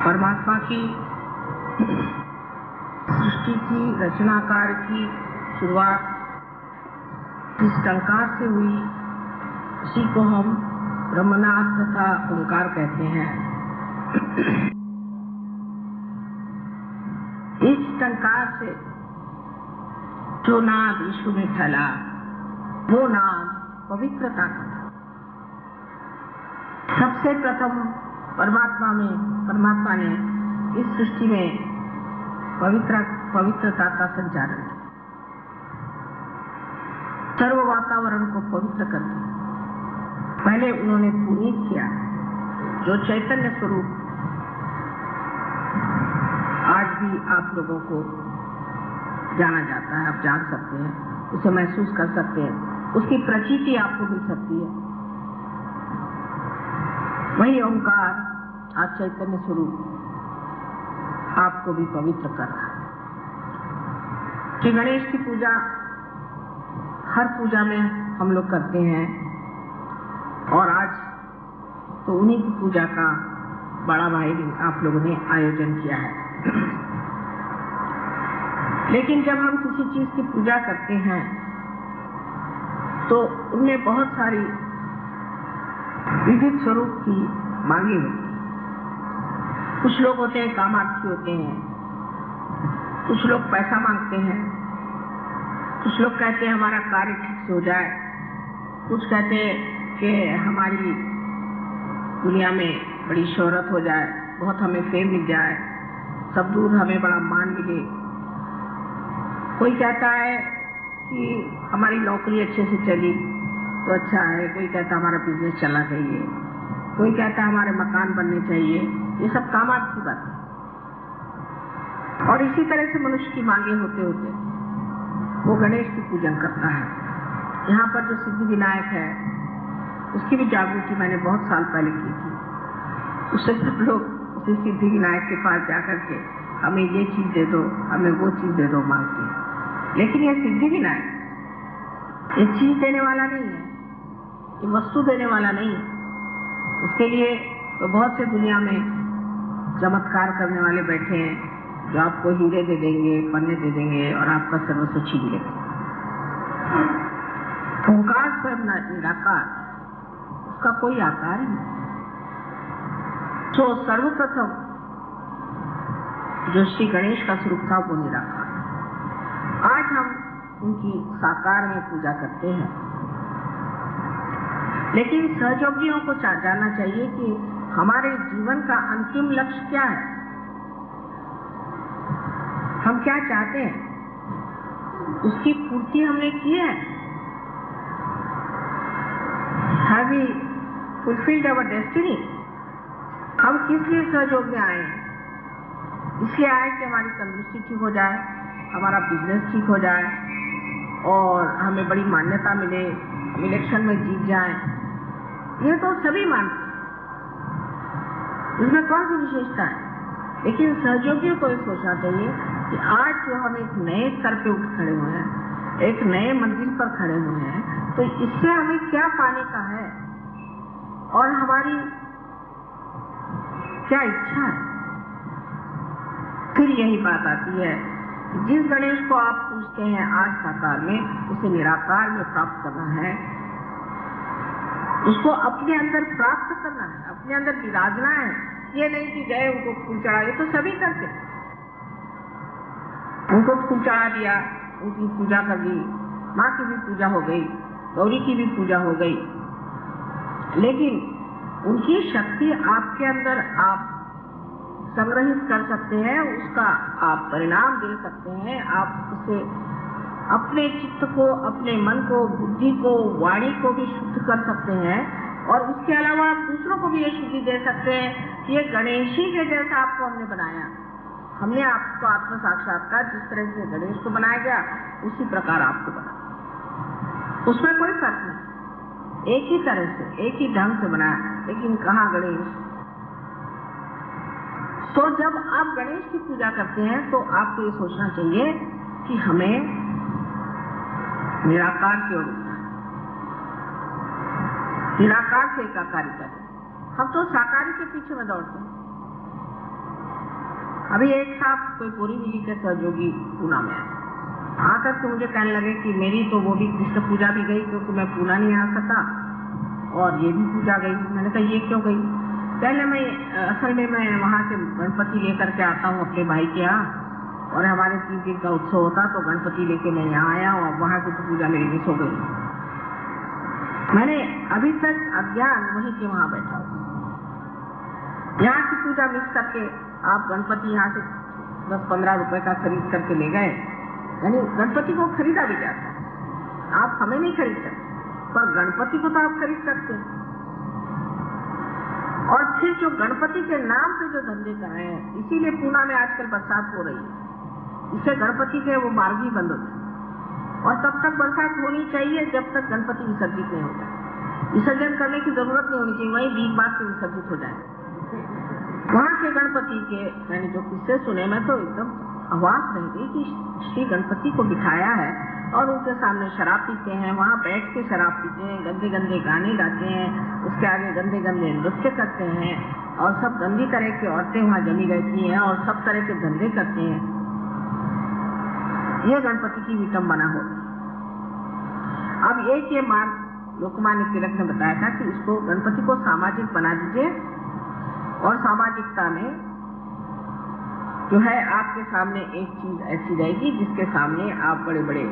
परमात्मा की सृष्टि की, रचनाकार की शुरुआत जिस टंकार से हुई उसी को हम ब्रह्मनाद तथा ओंकार कहते हैं। इस टंकार से जो नाद विश्व में फैला वो नाद पवित्रता का था। सबसे प्रथम परमात्मा ने इस सृष्टि में पवित्रता का संचालन किया, सर्व वातावरण को पवित्र कर दिया। पहले उन्होंने पुनीत किया, जो चैतन्य स्वरूप आज भी आप लोगों को जाना जाता है, आप जान सकते हैं, उसे महसूस कर सकते हैं, उसकी प्रचीति आपको मिल सकती है। वही ओंकार आज चैतन्य स्वरूप आपको भी पवित्र कर रहा है। श्री गणेश की पूजा हर पूजा में हम लोग करते हैं और आज तो उन्हीं की पूजा का बड़ा भाई आप लोगों ने आयोजन किया है। लेकिन जब हम किसी चीज की पूजा करते हैं तो उनमें बहुत सारी विविध स्वरूप की मांगे होती हैं। कुछ लोग होते हैं कामार्थी होते हैं, कुछ लोग पैसा मांगते हैं, कुछ लोग कहते हैं हमारा कार्य ठीक से हो जाए, कुछ कहते हैं कि हमारी दुनिया में बड़ी शोहरत हो जाए, बहुत हमें फेम मिल जाए, सब दूर हमें बड़ा मान मिले। कोई कहता है कि हमारी नौकरी अच्छे से चली तो अच्छा है, कोई कहता है हमारा बिजनेस चलना चाहिए, कोई कहता है हमारे मकान बनने चाहिए। ये सब कामार्थ की बात है। और इसी तरह से मनुष्य की मांगे होते होते वो गणेश की पूजन करता है। यहाँ पर जो सिद्धि विनायक है उसकी भी जागृति मैंने बहुत साल पहले की थी। उससे सब लोग उसी सिद्धि विनायक के पास जाकर के हमें ये चीज दे दो, हमें वो चीज दे दो मांगते हैं। लेकिन ये सिद्धि विनायक ये चीज देने वाला नहीं है, ये वस्तु देने वाला नहीं है। उसके लिए तो बहुत से दुनिया में चमत्कार करने वाले बैठे हैं जो आपको हीरे दे देंगे, पन्ने दे देंगे और आपका सर्वस्व छीन लेंगे। ओंकार स्वयं निराकार, उसका कोई आकार ही नहीं। तो सर्वप्रथम जो श्री गणेश का स्वरूप था वो निराकार। आज हम उनकी साकार में पूजा करते हैं, लेकिन सहयोगियों को जानना चाहिए कि हमारे जीवन का अंतिम लक्ष्य क्या है, हम क्या चाहते हैं, उसकी पूर्ति हमने की है। Have we fulfilled our destiny? हम किस लिए सहयोग में आए हैं? इसलिए आए कि हमारी तंदुरुस्ती ठीक हो जाए, हमारा बिजनेस ठीक हो जाए और हमें बड़ी मान्यता मिले, हम इलेक्शन में जीत जाएं। ये तो सभी मानते हैं, इसमें कौन सी विशेषता है। लेकिन सहयोगियों को ये सोचना चाहिए कि आज जो हम एक नए स्तर पे उठ खड़े हुए हैं, एक नए मंजिल पर खड़े हुए हैं, तो इससे हमें क्या पाने का है और हमारी क्या इच्छा है। फिर यही बात आती है कि जिस गणेश को आप पूछते हैं आज साकार में, उसे निराकार में प्राप्त करना है, उसको अपने अंदर प्राप्त करना है, अपने अंदर विराजना है। ये नहीं कि गए उनको फूल चढ़ा, ये तो सभी करते, उनको फूल चढ़ा दिया, उनकी पूजा कर दी, माँ की भी पूजा हो गई, गौरी की भी पूजा हो गई। लेकिन उनकी शक्ति आपके अंदर आप संग्रहित कर सकते हैं, उसका आप परिणाम दे सकते हैं, आप उसे अपने चित्त को, अपने मन को, बुद्धि को, वाणी को भी शुद्ध कर सकते हैं। और उसके अलावा आप दूसरों को भी ये शुद्धि दे सकते हैं कि ये गणेश ही के जैसा आपको हमने बनाया। हमने आपको आत्म साक्षात्कार जिस तरह से गणेश को बनाया गया उसी प्रकार आपको बनाया, उसमें कोई फर्क नहीं, एक ही तरह से, एक ही ढंग से बनाया। लेकिन कहाँ गणेश? तो जब आप गणेश की पूजा करते हैं तो आपको ये सोचना चाहिए कि हमें निराकार की ओर, निराकार से एकाकारी करें। हम तो साकारी के पीछे में दौड़ते हैं, अभी एक साहब कोई पूरी मिली के सहयोगी पूना में आए, आकर के मुझे कहने लगे कि मेरी तो वो भी कृष्ण पूजा भी गई क्योंकि मैं पूना नहीं आ सका, और ये भी पूजा गई। मैंने कहा ये क्यों गई? पहले मैं असल में मैं वहाँ से गणपति लेकर के आता हूँ अपने भाई के यहाँ, और हमारे 3 दिन का उत्सव होता तो गणपति लेके मैं यहाँ आया हूँ, अब वहाँ की तो पूजा मेरी मिस हो गई। मैंने अभी तक अज्ञान वहीं के वहाँ बैठा हूँ। यहाँ की पूजा मिस करके आप गणपति यहाँ से 10-15 रुपए का खरीद करके ले गए, यानी गणपति को खरीदा भी जाता है, आप हमें नहीं खरीद सकते, पर गणपति को तो आप खरीद सकते हैं। और फिर जो गणपति के नाम पे जो धंधे कर रहे हैं, इसीलिए पूना में आजकल बरसात हो रही है, इससे गणपति के वो मार्ग ही बंद होते हैं। और तब तक बरसात होनी चाहिए जब तक गणपति विसर्जित नहीं होता। विसर्जन करने की जरूरत नहीं होनी चाहिए, वही 20 बार से विसर्जित हो जाए। वहाँ के गणपति के मैंने जो किस्से सुने, मैं तो एकदम अवाक रह गई कि श्री गणपति को बिठाया है और उनके सामने शराब पीते हैं, वहाँ बैठ के शराब पीते हैं, गंदे गंदे गाने गाते हैं, उसके आगे गंदे गंदे नृत्य करते हैं, और सब गंदी तरह की औरतें वहाँ जमी रहती हैं और सब तरह के धंधे करते हैं। ये गणपति की विटंबना हो। अब एक ये मार्ग लोकमान्य तिलक ने बताया था कि इसको गणपति को सामाजिक बना दीजिए, और सामाजिकता में जो है आपके सामने एक चीज ऐसी रहेगी जिसके सामने आप बड़े बड़े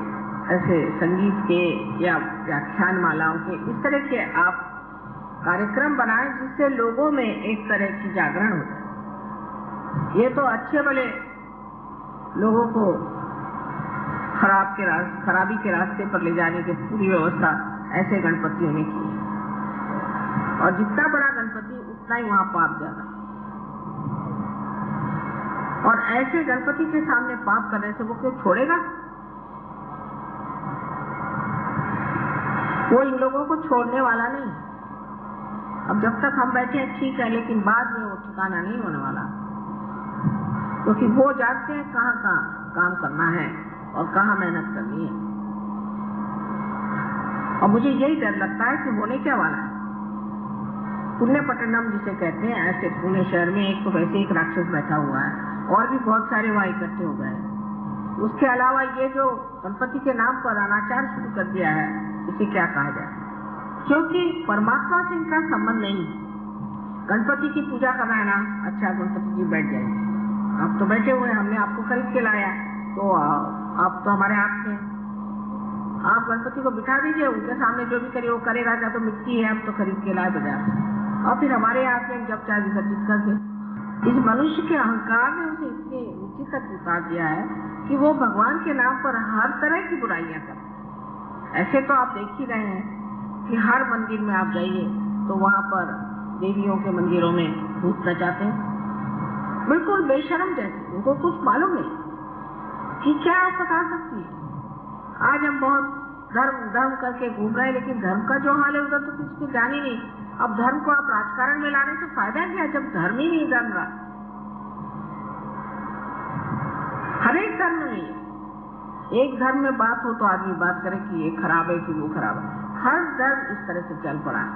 ऐसे संगीत के या व्याख्यान मालाओं के इस तरह के आप कार्यक्रम बनाएं जिससे लोगों में एक तरह की जागरण हो जाए। ये तो अच्छे भले लोगों को खराबी के रास्ते पर ले जाने की पूरी व्यवस्था ऐसे गणपतियों ने की है, और जितना बड़ा गणपति उतना ही वहां पाप ज्यादा। और ऐसे गणपति के सामने पाप करने से वो क्यों छोड़ेगा? वो इन लोगों को छोड़ने वाला नहीं। अब जब तक हम बैठे हैं ठीक है, लेकिन बाद में वो ठिकाना नहीं होने वाला, क्योंकि वो जानते हैं कहाँ कहाँ काम करना है और कहाँ मेहनत करनी है। और मुझे यही डर लगता है कि होने क्या वाला है। पुण्य पट्टनम जिसे कहते हैं, ऐसे पुणे शहर में एक तो वैसे एक राक्षस बैठा हुआ है, और भी बहुत सारे वहाँ इकट्ठे हो गए। उसके अलावा ये जो गणपति के नाम पर अनाचार शुरू कर दिया है, इसे क्या कहा जाए? क्योंकि परमात्मा से इनका संबंध नहीं। गणपति की पूजा करना है ना, अच्छा गणपति जी बैठ जाएंगे, आप तो बैठे हुए हैं, हमने आपको खरीद के लाया, तो आप तो हमारे हाथ में, आप गणपति को बिठा दीजिए, उनके सामने जो भी करे वो करेगा, क्या तो मिट्टी है, हम तो खरीद के लाए बाजार से, और फिर हमारे हाथ में जब चाहे विसर्जित कर दे। इस मनुष्य के अहंकार ने उसे इतने नीचे तक उतार दिया है कि वो भगवान के नाम पर हर तरह की बुराइयां करते हैं। ऐसे तो आप देख ही रहे हैं कि हर मंदिर में आप जाइए तो वहां पर देवियों के मंदिरों में भूत नचाते हैं, बिल्कुल बेशर्म जैसे, उनको कुछ मालूम नहीं कि क्या आप बता सकती है। आज हम बहुत धर्म करके घूम रहे हैं, लेकिन धर्म का जो हाल है उधर तो किसी को जान ही नहीं। अब धर्म को आप राजकारण में लाने से फायदा क्या, जब धर्म ही नहीं जान रहा। हर एक धर्म में है, एक धर्म में बात हो तो आदमी बात करे कि ये खराब है कि वो खराब है। हर धर्म इस तरह से चल पड़ा है।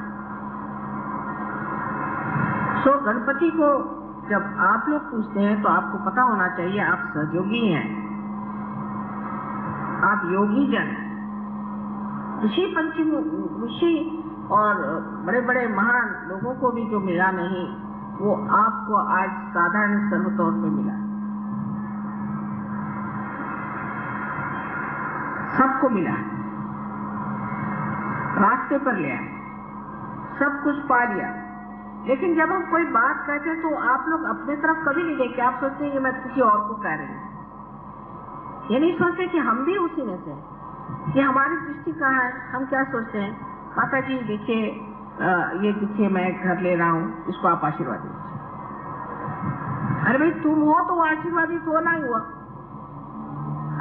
सो गणपति को जब आप लोग पूछते हैं तो आपको पता होना चाहिए आप सहयोगी हैं, आप योगी जन। ऋषि और बड़े बड़े महान लोगों को भी जो मिला नहीं, वो आपको आज साधारण सर्व तौर पे मिला। सबको मिला, रास्ते पर ले आए, सब कुछ पा लिया। लेकिन जब हम कोई बात कहते हैं तो आप लोग अपने तरफ कभी नहीं देखते। आप सोचते हैं कि मैं किसी और को कह रही हूँ, ये नहीं सोचते कि हम भी उसी में से, कि हमारी दृष्टि कहाँ है। हम क्या सोचते हैं, माता जी देखिए, ये देखिए मैं घर ले रहा हूँ, इसको आप आशीर्वाद दीजिए। अरे भाई तुम हो तो आशीर्वादित होना ही हुआ।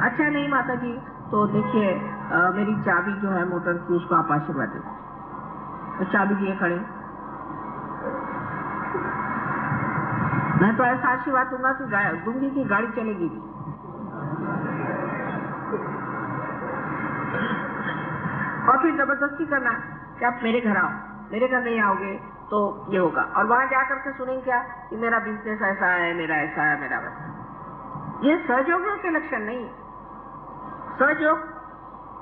अच्छा नहीं माता जी, तो देखिए मेरी चाबी जो है मोटर की, उसको आप आशीर्वाद दीजिए। तो चाबी लिए खड़े, मैं तो ऐसा आशीर्वाद दूंगा कि दूंगी कि गाड़ी चलेगी भी। और फिर जबरदस्ती करना कि आप मेरे घर आओ, मेरे घर नहीं आओगे तो ये होगा। और वहां जाकर के सुनेंगे क्या कि मेरा बिजनेस ऐसा है, मेरा ऐसा है, मेरा वैसा। ये सहयोगियों के लक्षण नहीं। सहयोग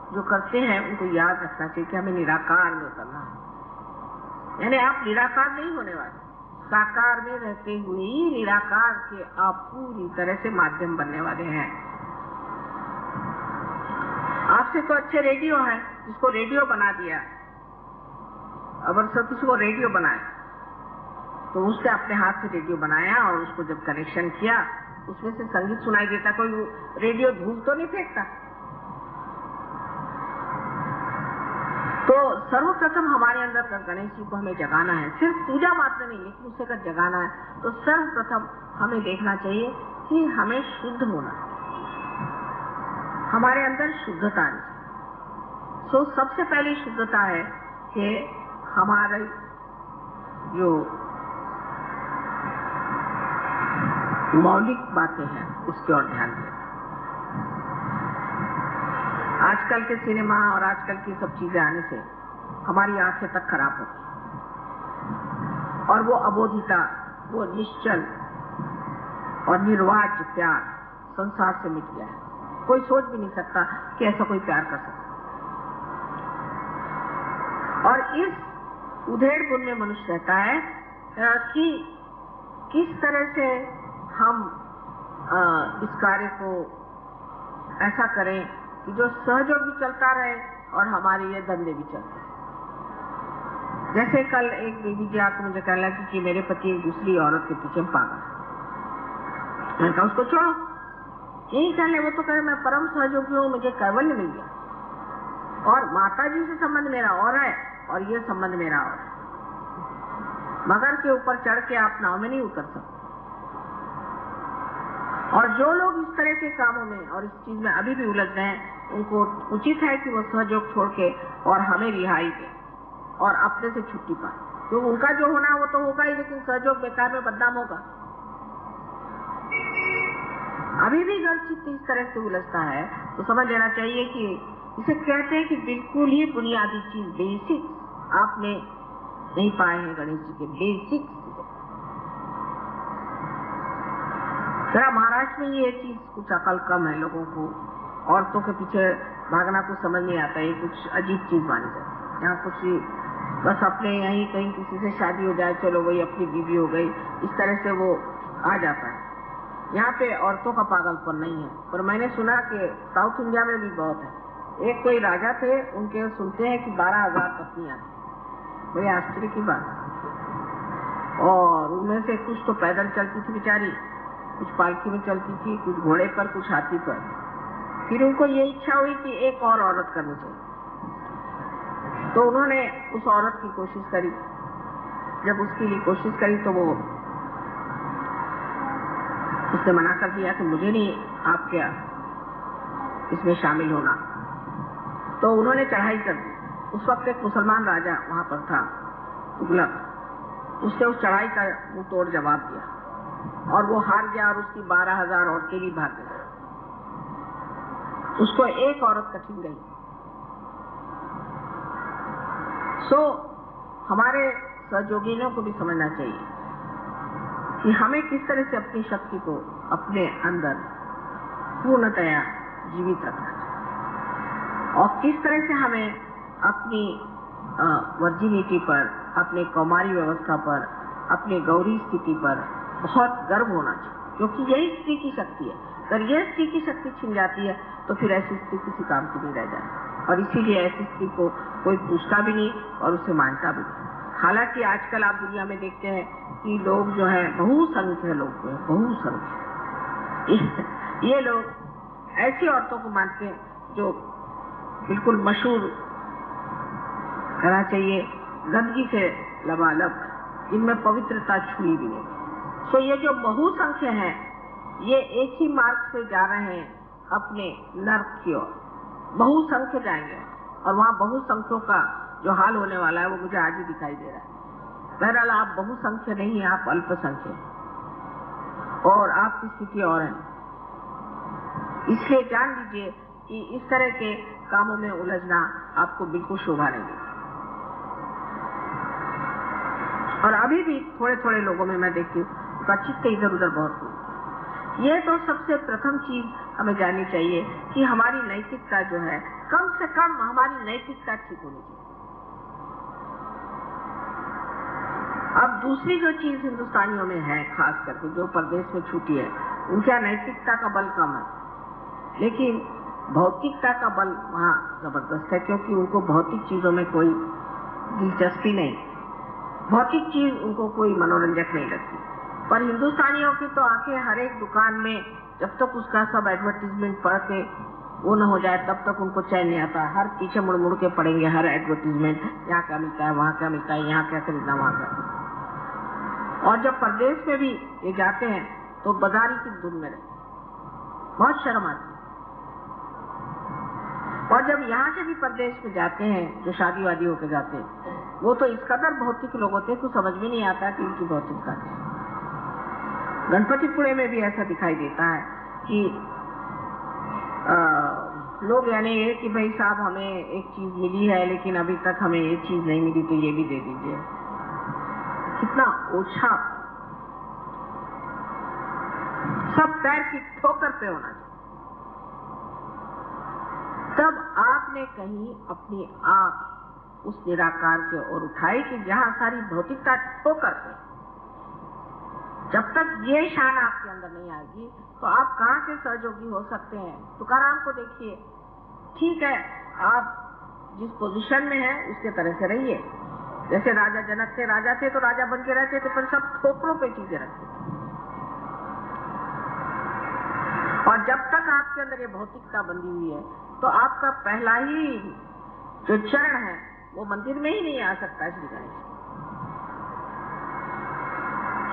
जो करते हैं उनको याद रखना चाहिए कि हमें निराकार में उतरना है। यानी आप निराकार नहीं होने वाले, साकार में रहते हुए ही निराकार के आप पूरी तरह से माध्यम बनने वाले हैं। आपसे तो अच्छे रेडियो हैं, जिसको रेडियो बना दिया। अगर सब किसी को रेडियो बनाए तो उसने अपने हाथ से रेडियो बनाया और उसको जब कनेक्शन किया उसमें से संगीत सुनाई देता। कोई रेडियो धूल तो नहीं फेंकता। तो सर्वप्रथम हमारे अंदर गणेश जी को हमें जगाना है। सिर्फ पूजा मात्र नहीं, लेकिन उसे अगर जगाना है तो सर्वप्रथम हमें देखना चाहिए कि हमें शुद्ध होना, हमारे अंदर शुद्धता आनी। तो सबसे पहली शुद्धता है कि हमारे जो मौलिक बातें हैं उसकी ओर ध्यान दें। आजकल के सिनेमा और आजकल की सब चीजें आने से हमारी आंखें तक खराब होती और वो अबोधिता, वो निश्चल और निर्वाज्य प्यार संसार से मिट गया है। कोई सोच भी नहीं सकता कि ऐसा कोई प्यार कर सकता। और इस उधेड़ बुन में मनुष्य रहता है कि किस तरह से हम इस कार्य को ऐसा करें कि जो सहयोग भी चलता रहे और हमारे ये धंधे भी चलते रहे। जैसे कल एक देवी जी आकर मुझे कहने लगी कि मेरे पति एक दूसरी औरत के पीछे पागल है। मैंने कहा उसको छोड़ो, यही कहने वो तो कहे मैं परम सहयोगी हूँ, मुझे कैवल्य मिल गया और माता जी से संबंध मेरा और है और ये संबंध मेरा और है। मगर के ऊपर चढ़ के आप नाव में नहीं उतर सकते। और जो लोग इस तरह के कामों में और इस चीज में अभी भी उलझ रहे हैं, उनको उचित है कि वो सहयोग छोड़ के और हमें रिहाई दे और अपने से छुट्टी पाए। तो उनका जो होना वो तो होगा ही, लेकिन सहयोग बेकार में बदनाम होगा। अभी भी घर चित्त इस तरह से उलझता है तो समझ लेना चाहिए कि इसे कहते हैं कि बिल्कुल ही बुनियादी चीज, बेसिक आपने नहीं पाए हैं गणेश जी के बेसिक। जरा महाराष्ट्र में ये चीज कुछ अकल कम है लोगों को, औरतों के पीछे भागना कुछ समझ नहीं आता, ये कुछ अजीब चीज मानी जाती है। यहाँ कुछ बस अपने यहीं कहीं किसी से शादी हो जाए, चलो वही अपनी बीवी हो गई, इस तरह से वो आ जाता है। यहाँ पे औरतों का पागलपन नहीं है। पर मैंने सुना कि साउथ इंडिया में भी बहुत है। एक कोई राजा थे, उनके सुनते हैं कि 12,000 पत्नियां, बड़े आश्चर्य की बात। और उनमें से कुछ तो पैदल चलती थी बेचारी, कुछ पालकी में चलती थी, कुछ घोड़े पर, कुछ हाथी पर। फिर उनको ये इच्छा हुई कि एक और औरत करनी चाहिए, तो उन्होंने उस औरत की कोशिश करी। जब उसके लिए कोशिश करी तो वो उसने मना कर दिया कि मुझे नहीं आपके इसमें शामिल होना। तो उन्होंने चढ़ाई कर दी। उस वक्त एक मुसलमान राजा वहां पर था, तुगलक। उसने उस चढ़ाई का मुंह तोड़ जवाब दिया और वो हार गया और उसकी 12,000 औरतें भी भाग गई। उसको एक औरत कठिन गई। हमारे सहयोगियों को भी समझना चाहिए कि हमें किस तरह से अपनी शक्ति को अपने अंदर पूर्णतया जीवित रखना चाहिए और किस तरह से हमें अपनी वर्जिनिटी पर, अपने कौमारी व्यवस्था पर, अपने गौरी स्थिति पर बहुत गर्व होना चाहिए, क्योंकि यही स्त्री की शक्ति है। अगर यह स्त्री की शक्ति छिन जाती है तो फिर ऐसी स्त्री किसी काम की नहीं रह जाती, और इसीलिए ऐसी स्त्री को कोई पूछता भी नहीं और उसे मानता भी नहीं। हालांकि आजकल आप दुनिया में देखते हैं कि लोग जो है बहुसंख्य लोग जो है, बहुसंख्य ये लोग ऐसी औरतों को मानते हैं जो बिल्कुल मशहूर कहना चाहिए गंदगी से लबालब, इनमें पवित्रता छुई भी नहीं। सो ये जो बहुसंख्य है ये एक ही मार्ग से जा रहे हैं अपने नर्क की ओर। बहुसंख्य जाएंगे और वहां बहुसंख्यों का जो हाल होने वाला है वो मुझे आज ही दिखाई दे रहा है। बहरहाल आप बहुसंख्य नहीं है, आप अल्पसंख्य और आपकी स्थिति और है। इसलिए जान लीजिए कि इस तरह के कामों में उलझना आपको बिल्कुल शोभा नहीं देगा। और अभी भी थोड़े थोड़े लोगों में मैं देखती हूँ उनका चित्त इधर उधर बहुत घूमता है। ये तो सबसे प्रथम चीज हमें जाननी चाहिए कि हमारी नैतिकता जो है, कम से कम हमारी नैतिकता ठीक होनी चाहिए। अब दूसरी जो चीज हिंदुस्तानियों में है, खास करके जो परदेश में छूटी है, उनका नैतिकता का बल कम है, लेकिन भौतिकता का बल वहाँ जबरदस्त है, क्योंकि उनको भौतिक चीजों में कोई दिलचस्पी नहीं, भौतिक चीज उनको कोई मनोरंजक नहीं लगती। पर हिंदुस्तानियों की तो आंखें हर एक दुकान में, जब तक उसका सब एडवर्टीजमेंट पढ़ के वो न हो जाए तब तक उनको चैन नहीं आता। हर पीछे मुड़ मुड़ के पढ़ेंगे हर एडवर्टीजमेंट, यहाँ क्या मिलता है, वहाँ क्या मिलता है, यहाँ क्या खरीदना, वहाँ क्या। और जब प्रदेश में भी ये जाते हैं तो बाजारी की धुन में रहते, बहुत शर्म आती है। और जब यहाँ से भी प्रदेश में जाते हैं, जो शादी वादी होके जाते हैं, वो तो इस कदर भौतिक लोग होते हैं, कुछ समझ में नहीं आता कि उनकी भौतिकता क्या है। गणपतिपुणे में भी ऐसा दिखाई देता है कि लोग यानी ये कि भाई साहब हमें एक चीज मिली है लेकिन अभी तक हमें ये चीज नहीं मिली तो ये भी दे दीजिए। कितना ओछा, सब पैर की ठोकर पे होना चाहिए। तब आपने कहीं अपनी आंख उस निराकार की ओर उठाई कि जहां सारी भौतिकता ठोकर पे। जब तक ये शान आपके अंदर नहीं आएगी तो आप कहां से सहयोगी हो सकते हैं। तुकाराम को देखिए, ठीक है आप जिस पोजीशन में हैं उसके तरह से रहिए। जैसे राजा जनक थे, राजा थे तो राजा बन के रहते थे, पर सब ठोकरों पे चीजें रखते थे। और जब तक आपके अंदर ये भौतिकता बंधी हुई है तो आपका पहला ही जो चरण है वो मंदिर में ही नहीं आ सकता। श्री गणेश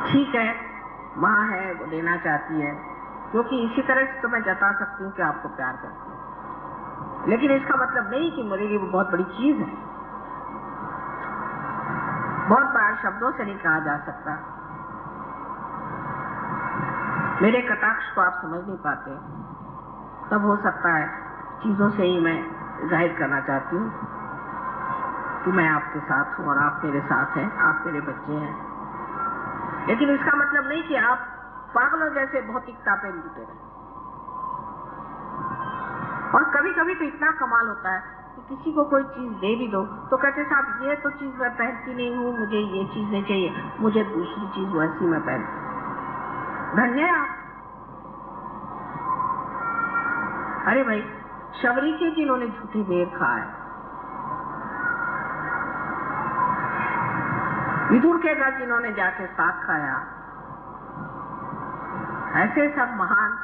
ठीक है, माँ है वो देना चाहती है, क्योंकि इसी तरह से तो मैं जता सकती हूँ कि आपको प्यार करती हूँ, लेकिन इसका मतलब नहीं कि मेरे लिए वो बहुत बड़ी चीज है। बहुत बार शब्दों से नहीं कहा जा सकता। मेरे कटाक्ष को आप समझ नहीं पाते, तब हो सकता है चीजों से ही मैं जाहिर करना चाहती हूँ कि मैं आपके साथ हूँ और आप मेरे साथ हैं, आप मेरे बच्चे हैं। लेकिन इसका मतलब नहीं कि आप पागलों जैसे भौतिकता पे लुटे रहे। और कभी कभी तो इतना कमाल होता है कि किसी को कोई चीज दे भी दो तो कहते साहब ये तो चीज मैं पहनती नहीं हूँ, मुझे ये चीज नहीं चाहिए, मुझे दूसरी चीज वैसी मैं पहनती। धन्य आप। अरे भाई, शबरी के जिन्होंने झूठी बेर खाए, विदुर के घर जिन्होंने जाके साग खाया, ऐसे सब महान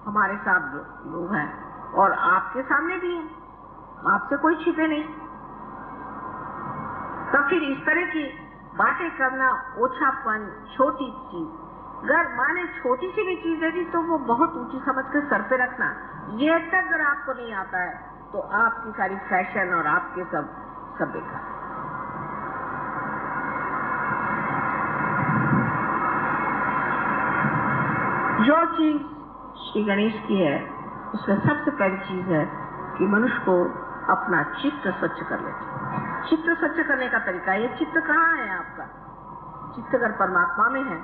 हमारे साथ लोग हैं और आपके सामने भी हैं, आपसे कोई छिपे नहीं। तो फिर इस तरह की बातें करना, ओछापन, छोटी चीज, अगर माने छोटी सी भी चीज है जी तो वो बहुत ऊंची समझ कर सर पे रखना, ये तक अगर आपको नहीं आता है तो आपकी सारी फैशन और आपके सब बेकार। जो चीज श्री गणेश की है उसमें सबसे पहली चीज है कि मनुष्य को अपना चित्त स्वच्छ कर लेते। चित्त स्वच्छ करने का तरीका, ये चित्त कहाँ है आपका? चित्त अगर परमात्मा में है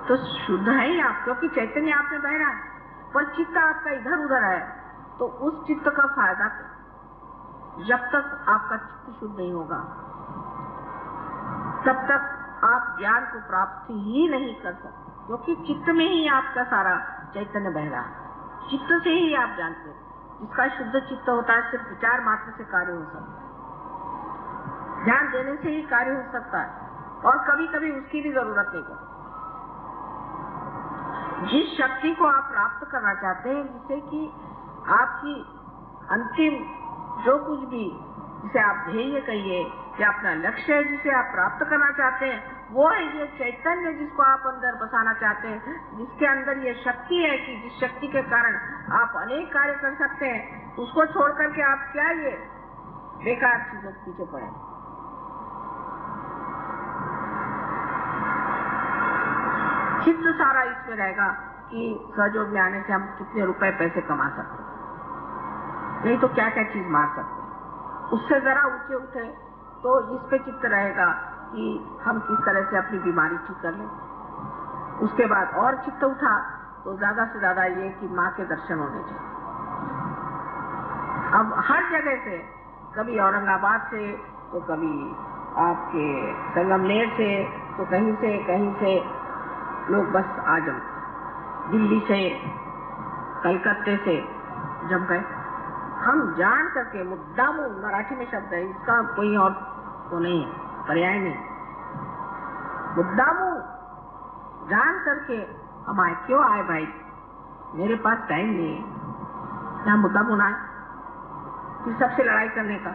तो शुद्ध है ही आप, क्योंकि चैतन्य आप में बह रहा है। पर चित्त आपका इधर उधर है तो उस चित्त का फायदा जब तक आपका चित्त शुद्ध नहीं होगा तब तक आप ज्ञान को प्राप्त ही नहीं कर सकते, क्योंकि चित्त में ही आपका सारा चैतन्य बह रहा है। चित्त से ही आप जानते हैं। जिसका शुद्ध चित्त होता है सिर्फ विचार मात्र से कार्य हो सकता है, ध्यान देने से ही कार्य हो सकता है, और कभी कभी उसकी भी जरूरत नहीं पड़ती। जिस शक्ति को आप प्राप्त करना चाहते हैं, जिससे कि आपकी अंतिम जो कुछ भी, जिसे आप ध्येय कहिए या अपना लक्ष्य है जिसे आप प्राप्त करना चाहते हैं, वो है ये चैतन्य जिसको आप अंदर बसाना चाहते हैं, जिसके अंदर ये शक्ति है कि जिस शक्ति के कारण आप अनेक कार्य कर सकते हैं। उसको छोड़ करके आप क्या ये बेकार चीजों के पीछे पड़े। चित्त सारा इसमें रहेगा कि सहयोग में आने से हम कितने रुपए पैसे कमा सकते हैं, नहीं तो क्या क्या चीज मार सकते हैं। उससे जरा ऊंचे उठे तो इस पे चित्त रहेगा कि हम किस तरह से अपनी बीमारी ठीक कर लें। उसके बाद और चित्त उठा तो ज्यादा से ज्यादा ये कि माँ के दर्शन होने चाहिए। अब हर जगह से, कभी औरंगाबाद से, तो कभी आपके संगमनेर से, तो कहीं से लोग बस आ जमते, दिल्ली से, कलकत्ते से जम गए। हम जान करके, मुद्दाम मराठी में शब्द है, इसका कोई और तो नहीं है, पर्याय नहीं, मुद्दाम जान करके हम आए। क्यों आए भाई? मेरे पास टाइम नहीं है, क्या मुद्दा होना है कि सबसे लड़ाई करने का,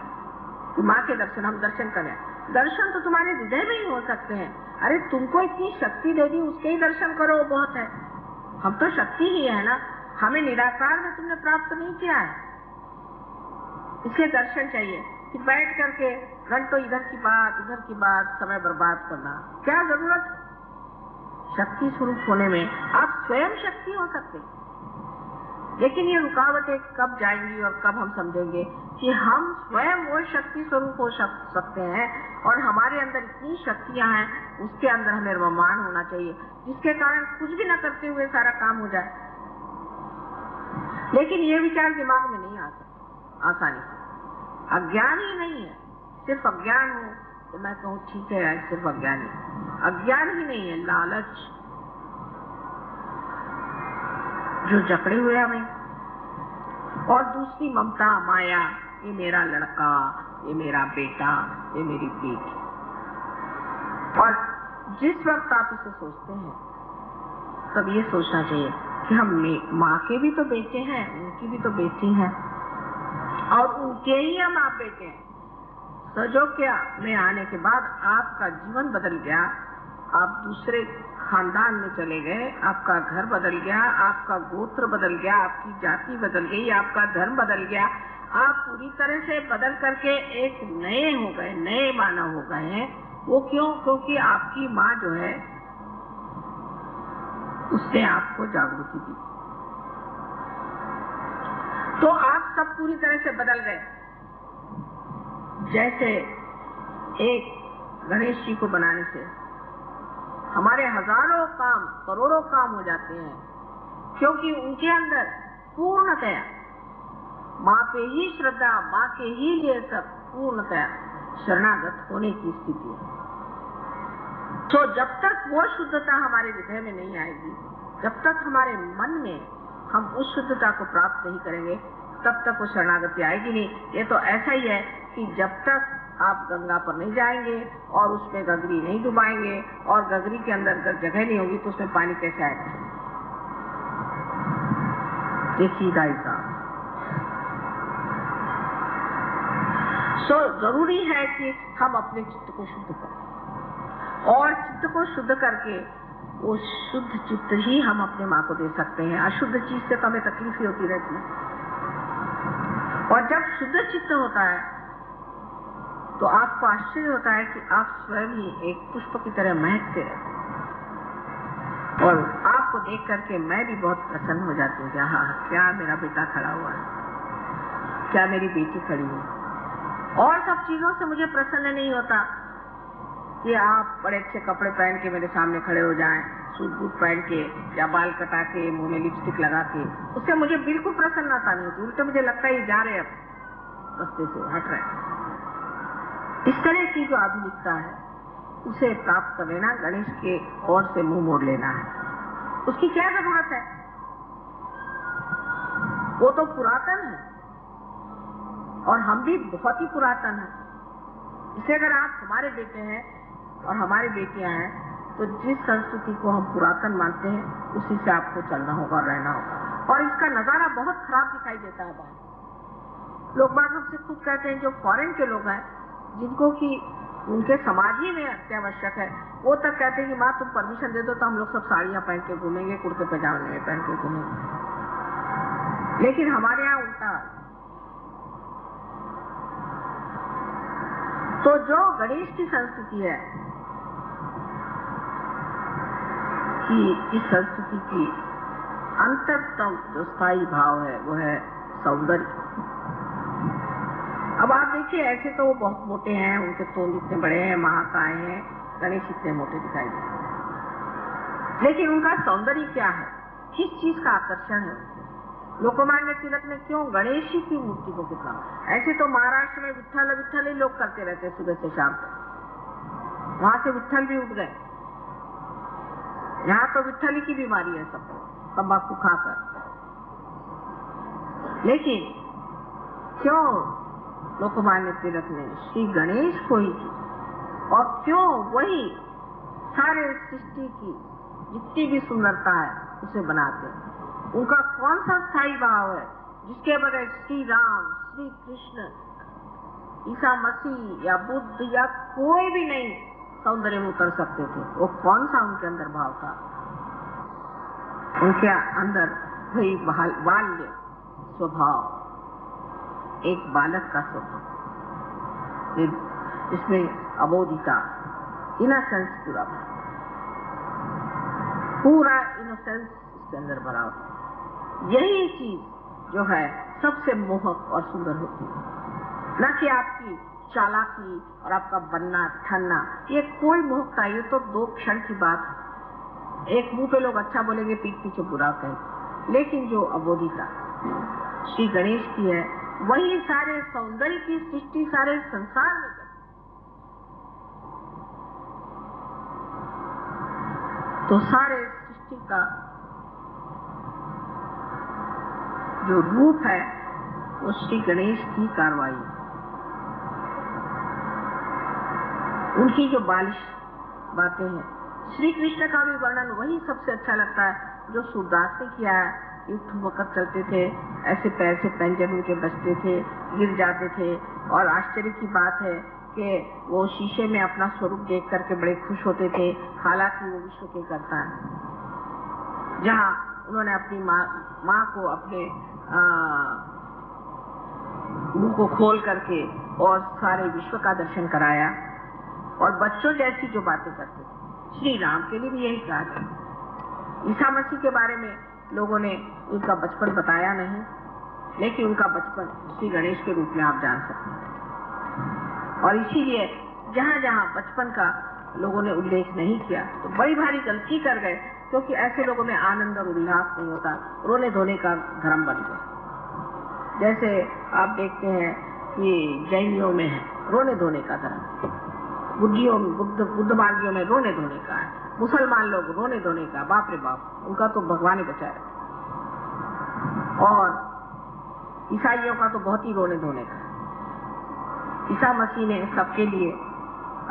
कि माँ के दर्शन, हम दर्शन करें। दर्शन तो तुम्हारे हृदय में ही हो सकते हैं। अरे तुमको इतनी शक्ति दे दी, उसके ही दर्शन करो, वो बहुत है। हम तो शक्ति ही है ना, हमें निराकार में तुमने प्राप्त नहीं किया है, इसलिए दर्शन चाहिए। कि बैठ करके घंटों इधर की बात उधर की बात समय बर्बाद करना, क्या जरूरत? शक्ति स्वरूप होने में आप स्वयं शक्ति हो सकते, लेकिन ये रुकावटें कब जाएंगी और कब हम समझेंगे कि हम स्वयं वो शक्ति स्वरूप हो सकते हैं और हमारे अंदर इतनी शक्तियां हैं, उसके अंदर हमें रममान होना चाहिए, जिसके कारण कुछ भी न करते हुए सारा काम हो जाए। लेकिन ये विचार दिमाग में नहीं आ सकता आसानी से। अज्ञान ही नहीं है, सिर्फ अज्ञान हो तो मैं कहूँ ठीक है यार, सिर्फ अज्ञान ही, अज्ञान ही नहीं है, लालच जो जकड़े हुए हमें, और दूसरी ममता, माया, ये मेरा लड़का, ये मेरा बेटा, ये मेरी बेटी। और जिस वक्त आप इसे सोचते हैं तब ये सोचना चाहिए कि हम माँ के भी तो बेटे हैं, उनकी भी तो बेटी हैं, और उनके ही हम आप बेटे हैं। सजोक्या में आने के बाद आपका जीवन बदल गया, आप दूसरे खानदान में चले गए, आपका घर बदल गया, आपका गोत्र बदल गया, आपकी जाति बदल गई, आपका धर्म बदल गया, आप पूरी तरह से बदल करके एक नए हो गए, नए मानव हो गए हैं। वो क्यों? क्योंकि आपकी माँ जो है उसने आपको जागृति दी, तो आप सब पूरी तरह से बदल गए। जैसे एक गणेश जी को बनाने से हमारे हजारों काम, करोड़ों काम हो जाते हैं, क्योंकि उनके अंदर पूर्णतया माँ पे ही श्रद्धा, माँ के ही लिए सब पूर्णतया शरणागत होने की स्थिति है। तो जब तक वो शुद्धता हमारे हृदय में नहीं आएगी, जब तक हमारे मन में हम उस शुद्धता को प्राप्त नहीं करेंगे, तब तक वो शरणागति आएगी नहीं। ये तो ऐसा ही है कि जब तक आप गंगा पर नहीं जाएंगे और उसमें गगरी नहीं डुबाएंगे और गगरी के अंदर अगर जगह नहीं होगी तो उसमें पानी कैसे आएगा? ये सीधा हिसाब। सो जरूरी है कि हम अपने चित्त को शुद्ध करें, और चित्त को शुद्ध करके वो शुद्ध चित्त ही हम अपने माँ को दे सकते हैं। अशुद्ध चीज से तो हमें तकलीफ ही होती रहती है, और जब शुद्ध चित्त होता है तो आपको आश्चर्य होता है कि आप स्वयं ही एक पुष्प की तरह महकते रहते हैं, और आपको देख करके मैं भी बहुत प्रसन्न हो जाती हूँ कि हाँ, क्या मेरा बेटा खड़ा हुआ है, क्या मेरी बेटी खड़ी है। और सब चीजों से मुझे प्रसन्न नहीं होता कि आप बड़े अच्छे कपड़े पहन के मेरे सामने खड़े हो जाएं, सूट बूट पहन के या बाल कटा के, मुंह में लिपस्टिक लगा के, उससे मुझे बिल्कुल प्रसन्नता नहीं होती। उल्टे मुझे लगता है ये जा रहे, अब रास्ते से हट रहे। इस तरह की जो आधुनिकता है उसे प्राप्त कर लेना, गणेश के ओर से मुंह मोड़ लेना है, उसकी क्या जरूरत है? वो तो पुरातन है और हम भी बहुत ही पुरातन हैं। इसे अगर आप हमारे बेटे हैं और हमारी बेटियां हैं, तो जिस संस्कृति को हम पुरातन मानते हैं उसी से आपको चलना होगा और रहना होगा। और इसका नजारा बहुत खराब दिखाई देता है बाहर। लोग बाग हमसे खुद कहते हैं, जो फॉरेन के लोग हैं जिनको कि उनके समाज ही में अत्यावश्यक है, वो तक कहते हैं कि माँ तुम परमिशन दे दो तो हम लोग सब साड़ियां पहन के घूमेंगे, कुर्ते पजामे में पहन के घूमेंगे। लेकिन हमारे यहाँ उल्टा। तो जो गणेश की संस्कृति है, कि इस संस्कृति की अंततम जो स्थायी भाव है वो है सौंदर्य। अब आप देखिए, ऐसे तो वो बहुत मोटे हैं, उनके तोंद इतने बड़े हैं, महाकाय हैं, गणेश इतने मोटे दिखाई देते, लेकिन उनका सौंदर्य क्या है, किस चीज का आकर्षण है? लोकमान्य तिलक ने क्यों गणेश जी की मूर्ति को कितना, ऐसे तो महाराष्ट्र में विट्ठल विट्ठल ही लोग करते रहते सुबह से शाम तक, वहां से विट्ठल भी उठ गए। यहाँ तो विट्ठल की बीमारी है सब, तंबाकू खाकर। लेकिन क्यों लोकमान्य तिलक ने श्री गणेश को ही की, और क्यों वही सारे सृष्टि की जितनी भी सुंदरता है उसे बनाते हैं? उनका कौन सा स्थायी भाव है जिसके बगैर श्री राम, श्री कृष्ण, ईसा मसीह या बुद्ध या कोई भी नहीं सौंदर्य में उतर सकते थे? वो कौन सा उनके अंदर भाव था? उनके अंदर वही बाल्य स्वभाव, एक बालक का स्वभाव, इसमें अबोधिता, इनोसेंस पूरा इनोसेंस इसके अंदर भरा होता है। यही चीज जो है सबसे मोहक और सुंदर होती है, न कि आपकी चालाकी और आपका बनना ठनना, ये कोई मोहकता, ये तो 2 क्षण की बात है। एक मुंह पे लोग अच्छा बोलेंगे, पीठ पीछे बुरा कहेंगे, लेकिन जो अबोधिता श्री गणेश की है, वही सारे सौंदर्य की सृष्टि सारे संसार में करती। तो सारे सृष्टि का जो रूप है वो श्री गणेश की कार्रवाई, उनकी जो बालिश बातें हैं। श्री कृष्ण का भी वर्णन वही सबसे अच्छा लगता है जो सूरदास ने किया है। युद्ध वक्त चलते थे, ऐसे पैर से पैंजन उनके बजते थे, गिर जाते थे, और आश्चर्य की बात है कि वो शीशे में अपना स्वरूप देख करके बड़े खुश होते थे, हालांकि वो विश्व के करता है। जहाँ उन्होंने अपनी माँ को अपने मुंह को खोल करके और सारे विश्व का दर्शन कराया, और बच्चों जैसी जो बातें करते थे। श्री राम के लिए भी यही कहा था। ईसा मसीह के बारे में लोगों ने उनका बचपन बताया नहीं, लेकिन उनका बचपन श्री गणेश के रूप में आप जान सकते हैं। और इसीलिए जहाँ जहाँ बचपन का लोगों ने उल्लेख नहीं किया तो बड़ी भारी गलती कर गए, क्योंकि ऐसे लोगों में आनंद और उल्लास नहीं होता, रोने धोने का धर्म बन गया। जैसे आप देखते हैं कि जैनियों में है रोने धोने का धर्म, बुद्ध मार्गियों में रोने धोने का है, मुसलमान लोग रोने धोने का, बाप रे बाप, उनका तो भगवान ही बचाए। और ईसाइयों का तो बहुत ही रोने धोने का। ईसा मसीह ने सबके लिए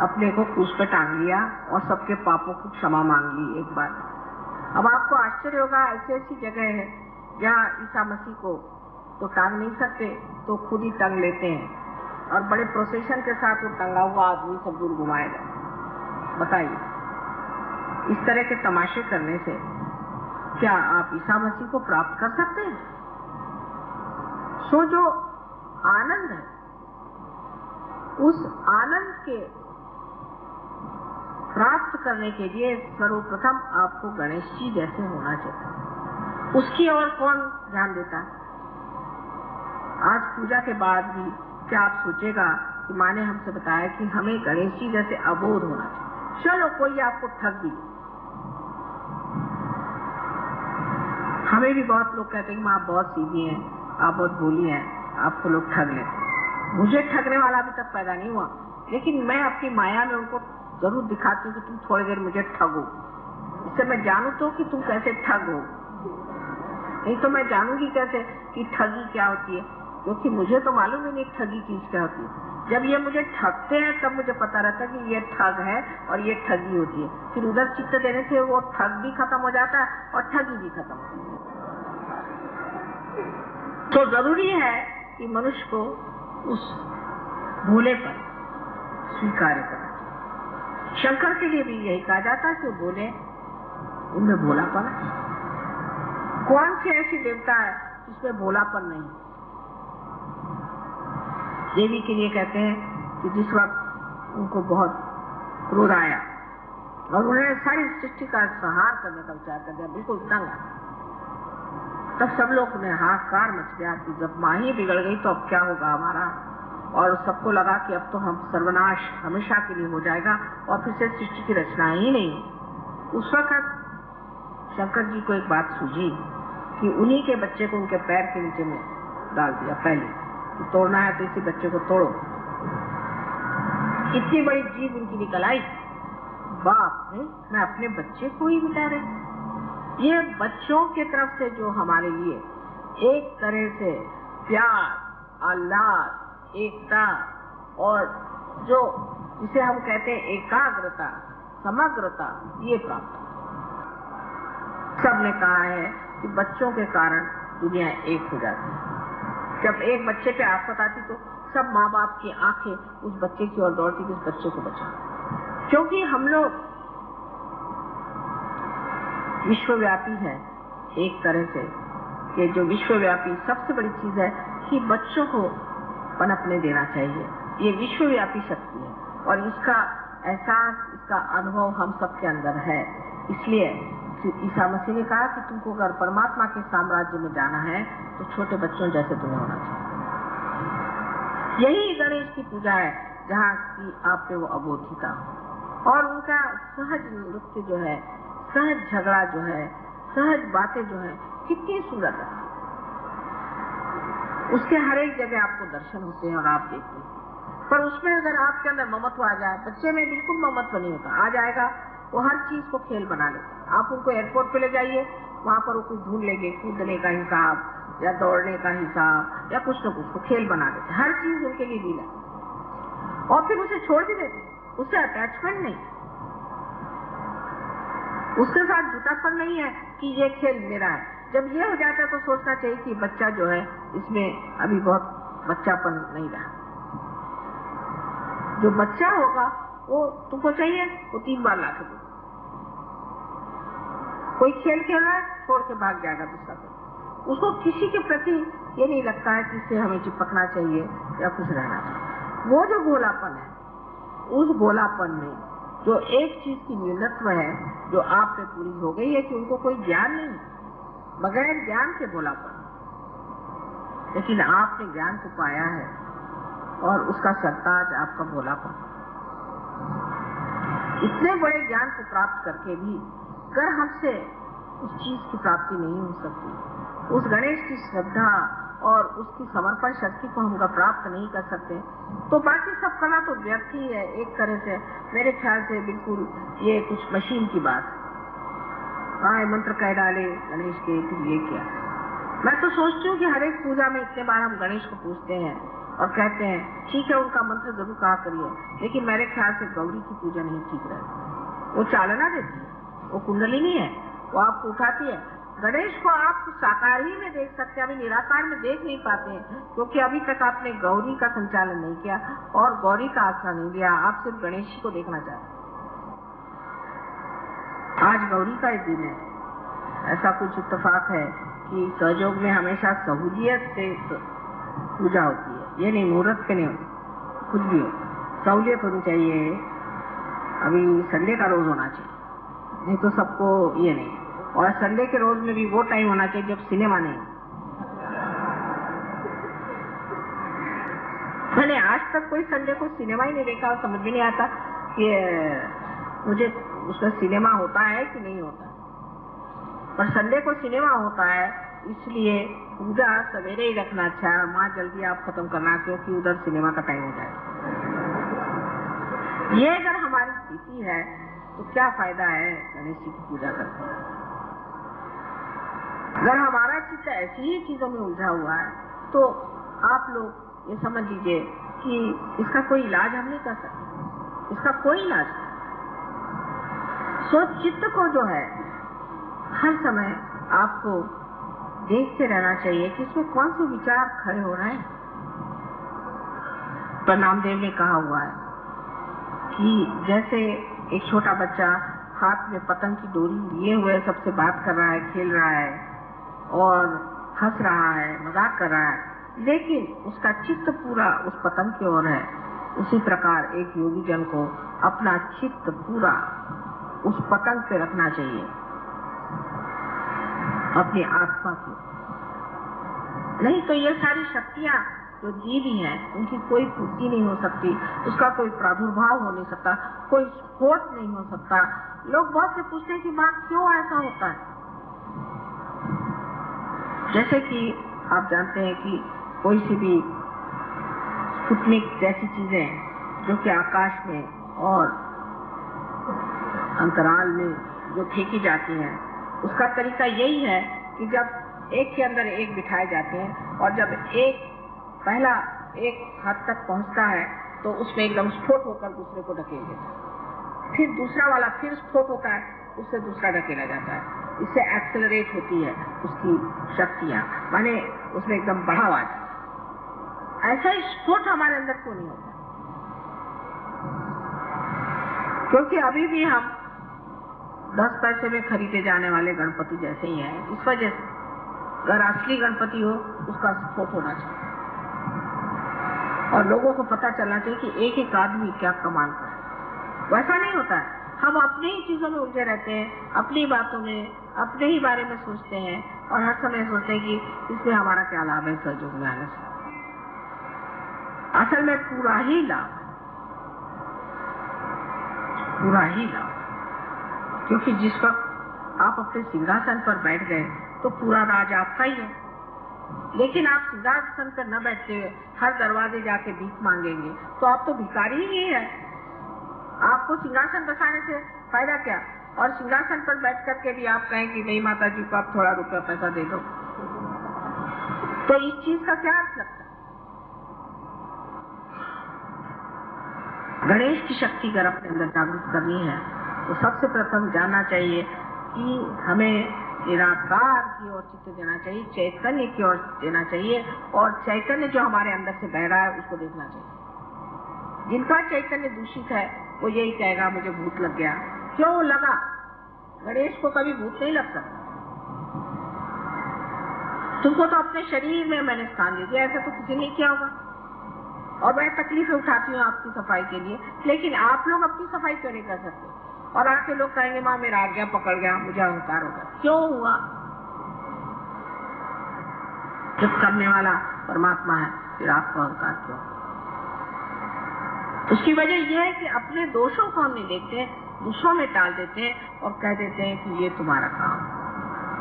अपने को क्रूस पे टांग लिया और सबके पापों की क्षमा मांग ली एक बार। अब आपको आश्चर्य होगा, ऐसी ऐसी जगह है जहाँ ईसा मसीह को तो टांग नहीं सकते, तो खुद ही टांग लेते हैं, और बड़े प्रोसेशन के साथ वो टंगा हुआ आदमी सब दूर घुमाएगा। बताइए, इस तरह के तमाशे करने से क्या आप ईसा मसीह को प्राप्त कर सकते हैं? सो जो आनंद है, उस आनंद के प्राप्त करने के लिए सर्वप्रथम आपको गणेश जी जैसे होना चाहिए। उसकी ओर कौन ध्यान देता है? आज पूजा के बाद भी क्या आप सोचेगा कि माँ ने हमसे बताया कि हमें गणेश जी जैसे अबोध होना चाहिए। चलो कोई आपको ठग भी, हमें भी बहुत लोग कहते हैं कि माँ आप बहुत सीधी हैं, आप बहुत भोली हैं, आपको लोग ठग लेते। मुझे ठगने वाला अभी तक पैदा नहीं हुआ, लेकिन मैं अपनी माया में उनको जरूर दिखाती हूँ कि तुम थोड़ी देर मुझे ठगो, इससे मैं जानू तो कि तुम कैसे ठग हो। नहीं तो मैं जानूंगी कैसे कि ठगी क्या होती है, क्योंकि मुझे तो मालूम ही नहीं ठगी चीज क्या होती है। जब ये मुझे ठगते हैं तब मुझे पता रहता है कि ये ठग है और ये ठगी होती है। फिर उधर चित्त देने से वो ठग भी खत्म हो जाता है और ठगी भी खत्म हो जाती है। तो जरूरी है कि मनुष्य को उस भोले पर स्वीकार करना। शंकर के लिए भी यही कहा जाता है कि वो बोले, उनमें भोलापन है। कौन सी ऐसी देवता है जिसमें भोलापन नहीं? देवी के लिए कहते हैं कि जिस वक्त उनको बहुत क्रोध आया और उन्होंने सारी सृष्टि का संहार करने का विचार कर दिया, बिल्कुल तंग, तब सब लोग ने हाहाकार मच गया कि जब माँ ही बिगड़ गई तो अब क्या होगा हमारा। और सबको लगा कि अब तो हम सर्वनाश हमेशा के लिए हो जाएगा और फिर से सृष्टि की रचना ही नहीं। उस वक्त शंकर जी को एक बात सूझी कि उन्हीं के बच्चे को उनके पैर के नीचे में डाल दिया पहले कि तोड़ना है तो इसी बच्चे को तोड़ो। इतनी बड़ी जीभ उनकी निकल आई, बाप रे, मैं अपने बच्चे को ही मिटा रहे। ये बच्चों की तरफ से जो हमारे लिए एक तरह से प्यार, आह्लाद, एकता और जो जिसे हम कहते हैं एकाग्रता, समग्रता, ये प्राप्त। सबने कहा है कि बच्चों के कारण दुनिया एक हो जाती है। जब एक बच्चे पे आफत आती तो सब माँ बाप की आंखें उस बच्चे की ओर दौड़ती कि उस बच्चे को बचाओ, क्योंकि हम लोग विश्वव्यापी है एक तरह से। कि जो विश्वव्यापी सबसे बड़ी चीज है कि बच्चों को पनपने देना चाहिए। ये विश्वव्यापी शक्ति है और इसका एहसास, इसका अनुभव हम सबके अंदर है। इसलिए ईसा मसीह ने कहा कि तुमको अगर परमात्मा के साम्राज्य में जाना है तो छोटे बच्चों जैसे तुम्हें होना चाहिए। यही गणेश की पूजा है जहाँ की आप पे वो अबोधिता और उनका सहज नृत्य जो है, सहज झगड़ा जो है, सहज बातें जो है, कितनी सुंदर है। उसके हर एक जगह आपको दर्शन होते हैं और आप देखते हैं, पर उसमें अगर आपके अंदर ममत्व आ जाए, बच्चे में बिल्कुल ममत्व नहीं होता, आ जाएगा वो हर चीज को खेल बना लेता। आप उनको एयरपोर्ट पे ले जाइए, वहां पर वो कुछ ढूंढ लेंगे, कूदने का हिसाब या दौड़ने का हिसाब या कुछ न कुछ को खेल बना देते, हर चीज उनके लिए लीला। और फिर उसे छोड़ भी देते, उससे अटैचमेंट नहीं, उसके साथ जुटापन नहीं है कि ये खेल मेरा है। जब ये हो जाता है तो सोचना चाहिए कि बच्चा जो है इसमें अभी बहुत बच्चापन नहीं रहा। जो बच्चा होगा वो तुमको चाहिए वो 3 बार लाके दो। कोई खेल खेल रहा है छोड़ के भाग जाएगा दूसरा को। उसको किसी के प्रति ये नहीं लगता है कि इससे हमें चिपकना चाहिए या कुछ रहना चाहिए। वो जो भोलापन है, उस भोलापन में जो एक चीज की न्यूनत्व है जो आप पे पूरी हो गई है कि उनको कोई ज्ञान नहीं, बगैर ज्ञान के भोलापन। लेकिन आपने ज्ञान को पाया है और उसका सरताज आपका भोलापन। इतने बड़े ज्ञान को प्राप्त करके भी अगर हमसे उस चीज की प्राप्ति नहीं हो सकती, उस गणेश की श्रद्धा और उसकी समर्पण शक्ति को हम प्राप्त नहीं कर सकते, तो बाकी सब करना तो व्यर्थ ही है एक तरह से। मेरे ख्याल से बिल्कुल ये कुछ मशीन की बात। हाँ, मंत्र कह डाले गणेश के, फिर ये क्या। मैं तो सोचती हूँ कि हर एक पूजा में इतने बार हम गणेश को पूछते हैं और कहते हैं ठीक है उनका मंत्र जरूर कहा करिए, लेकिन मेरे ख्याल से गौरी की पूजा नहीं ठीक रहती। वो चालना देती है, वो कुंडलिनी है, वो आपको उठाती है। गणेश को आप साकार ही में देख सकते हैं, अभी निराकार में देख नहीं पाते हैं क्योंकि अभी तक आपने गौरी का संचालन नहीं किया और गौरी का आसरा नहीं लिया। आप सिर्फ गणेश जी को देखना चाहते हैं। आज गौरी का ही दिन है। ऐसा कुछ इत्तेफाक है कि सहयोग में हमेशा सहूलियत से पूजा होती है, ये नहीं मुहूर्त पे नहीं होती, कुछ भी हो सहूलियत होनी चाहिए। अभी संडे का रोज होना चाहिए, नहीं तो सबको ये नहीं। और संडे के रोज में भी वो टाइम होना चाहिए जब सिनेमा नहीं। मैंने आज तक कोई संडे को सिनेमा ही नहीं देखा और समझ में नहीं आता कि मुझे उसका सिनेमा होता है कि नहीं होता। पर संडे को सिनेमा होता है, इसलिए पूजा सवेरे ही रखना अच्छा है और माँ जल्दी आप खत्म करना क्योंकि उधर सिनेमा का टाइम हो जाएगा। ये अगर हमारी स्थिति है तो क्या फायदा है गणेश जी की पूजा करने। अगर हमारा चित्त ऐसी ही चीजों में उलझा हुआ है तो आप लोग ये समझ लीजिए कि इसका कोई इलाज हम नहीं कर सकते, इसका कोई इलाज नहीं। सो चित्त को जो है हर समय आपको देखते रहना चाहिए कि इसमें कौन से विचार खड़े हो रहे हैं। तो नामदेव ने कहा हुआ है कि जैसे एक छोटा बच्चा हाथ में पतंग की डोरी लिए हुए सबसे बात कर रहा है, खेल रहा है और हंस रहा है, मजाक कर रहा है, लेकिन उसका चित्त पूरा उस पतंग की ओर है। उसी प्रकार एक योगी जन को अपना चित्त पूरा उस पतंग पे रखना चाहिए, अपनी आत्मा की। नहीं तो ये सारी शक्तियां जो जीव ही है, उनकी कोई पूर्ति नहीं हो सकती, उसका कोई प्रादुर्भाव हो नहीं सकता, कोई स्फोट नहीं हो सकता। लोग बहुत से पूछते हैं कि माँ क्यों ऐसा होता है। जैसे कि आप जानते हैं कि कोई सी भी स्पुतनिक जैसी चीजें जो कि आकाश में और अंतराल में जो फेंकी जाती हैं, उसका तरीका यही है कि जब एक के अंदर एक बिठाए जाते हैं और जब एक पहला एक हद तक पहुंचता है तो उसमें एकदम स्फोट होकर दूसरे को ढकेल देता है, फिर दूसरा वाला फिर स्फोट होता है, उससे दूसरा ढकेला जाता है। इससे एक्सेलरेट होती है उसकी शक्तियां, माने उसमें एकदम बढ़ावा आता है। ऐसा ही स्फोट हमारे अंदर क्यों नहीं होता? क्योंकि अभी भी हम 10 पैसे में खरीदे जाने वाले गणपति जैसे ही हैं। इस वजह से अगर असली गणपति हो उसका स्फोट होना चाहिए और लोगों को पता चलना चाहिए कि एक एक आदमी क्या कमाल कर है। वैसा नहीं होता है। हम अपनी ही चीजों में उलझे रहते हैं, अपनी बातों में, अपने ही बारे में सोचते हैं और हर समय सोचते हैं कि इसमें हमारा क्या लाभ है सहयोग में आने से। असल में पूरा ही लाभ, पूरा ही लाभ। क्योंकि जिस वक्त आप अपने सिंहासन पर बैठ गए तो पूरा राज आपका ही है। लेकिन आप सिंहासन पर न बैठते हुए हर दरवाजे जाके भीख मांगेंगे तो आप तो भिखारी ही है। आपको सिंहासन बसाने से फायदा क्या? और सिंहासन पर बैठ करके भी आप कहें कि नहीं माता जी को आप थोड़ा रुपया पैसा दे दो, तो इस चीज का क्या अर्थ लगता है? गणेश की शक्ति अगर अपने अंदर जागृत करनी है तो सबसे प्रथम जानना चाहिए कि हमें निराकार की ओर चित्त देना चाहिए, चैतन्य की ओर देना चाहिए और चैतन्य जो हमारे अंदर से बह रहा है उसको देखना चाहिए। जिनका चैतन्य दूषित है वो यही कहेगा मुझे भूत लग गया। क्यों लगा? गणेश को कभी भूत नहीं लग सकता। तुमको तो अपने शरीर में मैंने स्थान दे दिया, ऐसा तो किसी ने किया होगा। और मैं तकलीफें उठाती हूँ आपकी सफाई के लिए, लेकिन आप लोग अपनी सफाई क्यों नहीं कर सकते? और आके लोग कहेंगे माँ मेरा आ गया, पकड़ गया, मुझे अहंकार होगा। क्यों हुआ? जब करने वाला परमात्मा है फिर आपको अहंकार क्यों? उसकी वजह यह है कि अपने दोषों को हम नहीं देखते हैं, दूसरों में टाल देते हैं और कह देते हैं कि ये तुम्हारा काम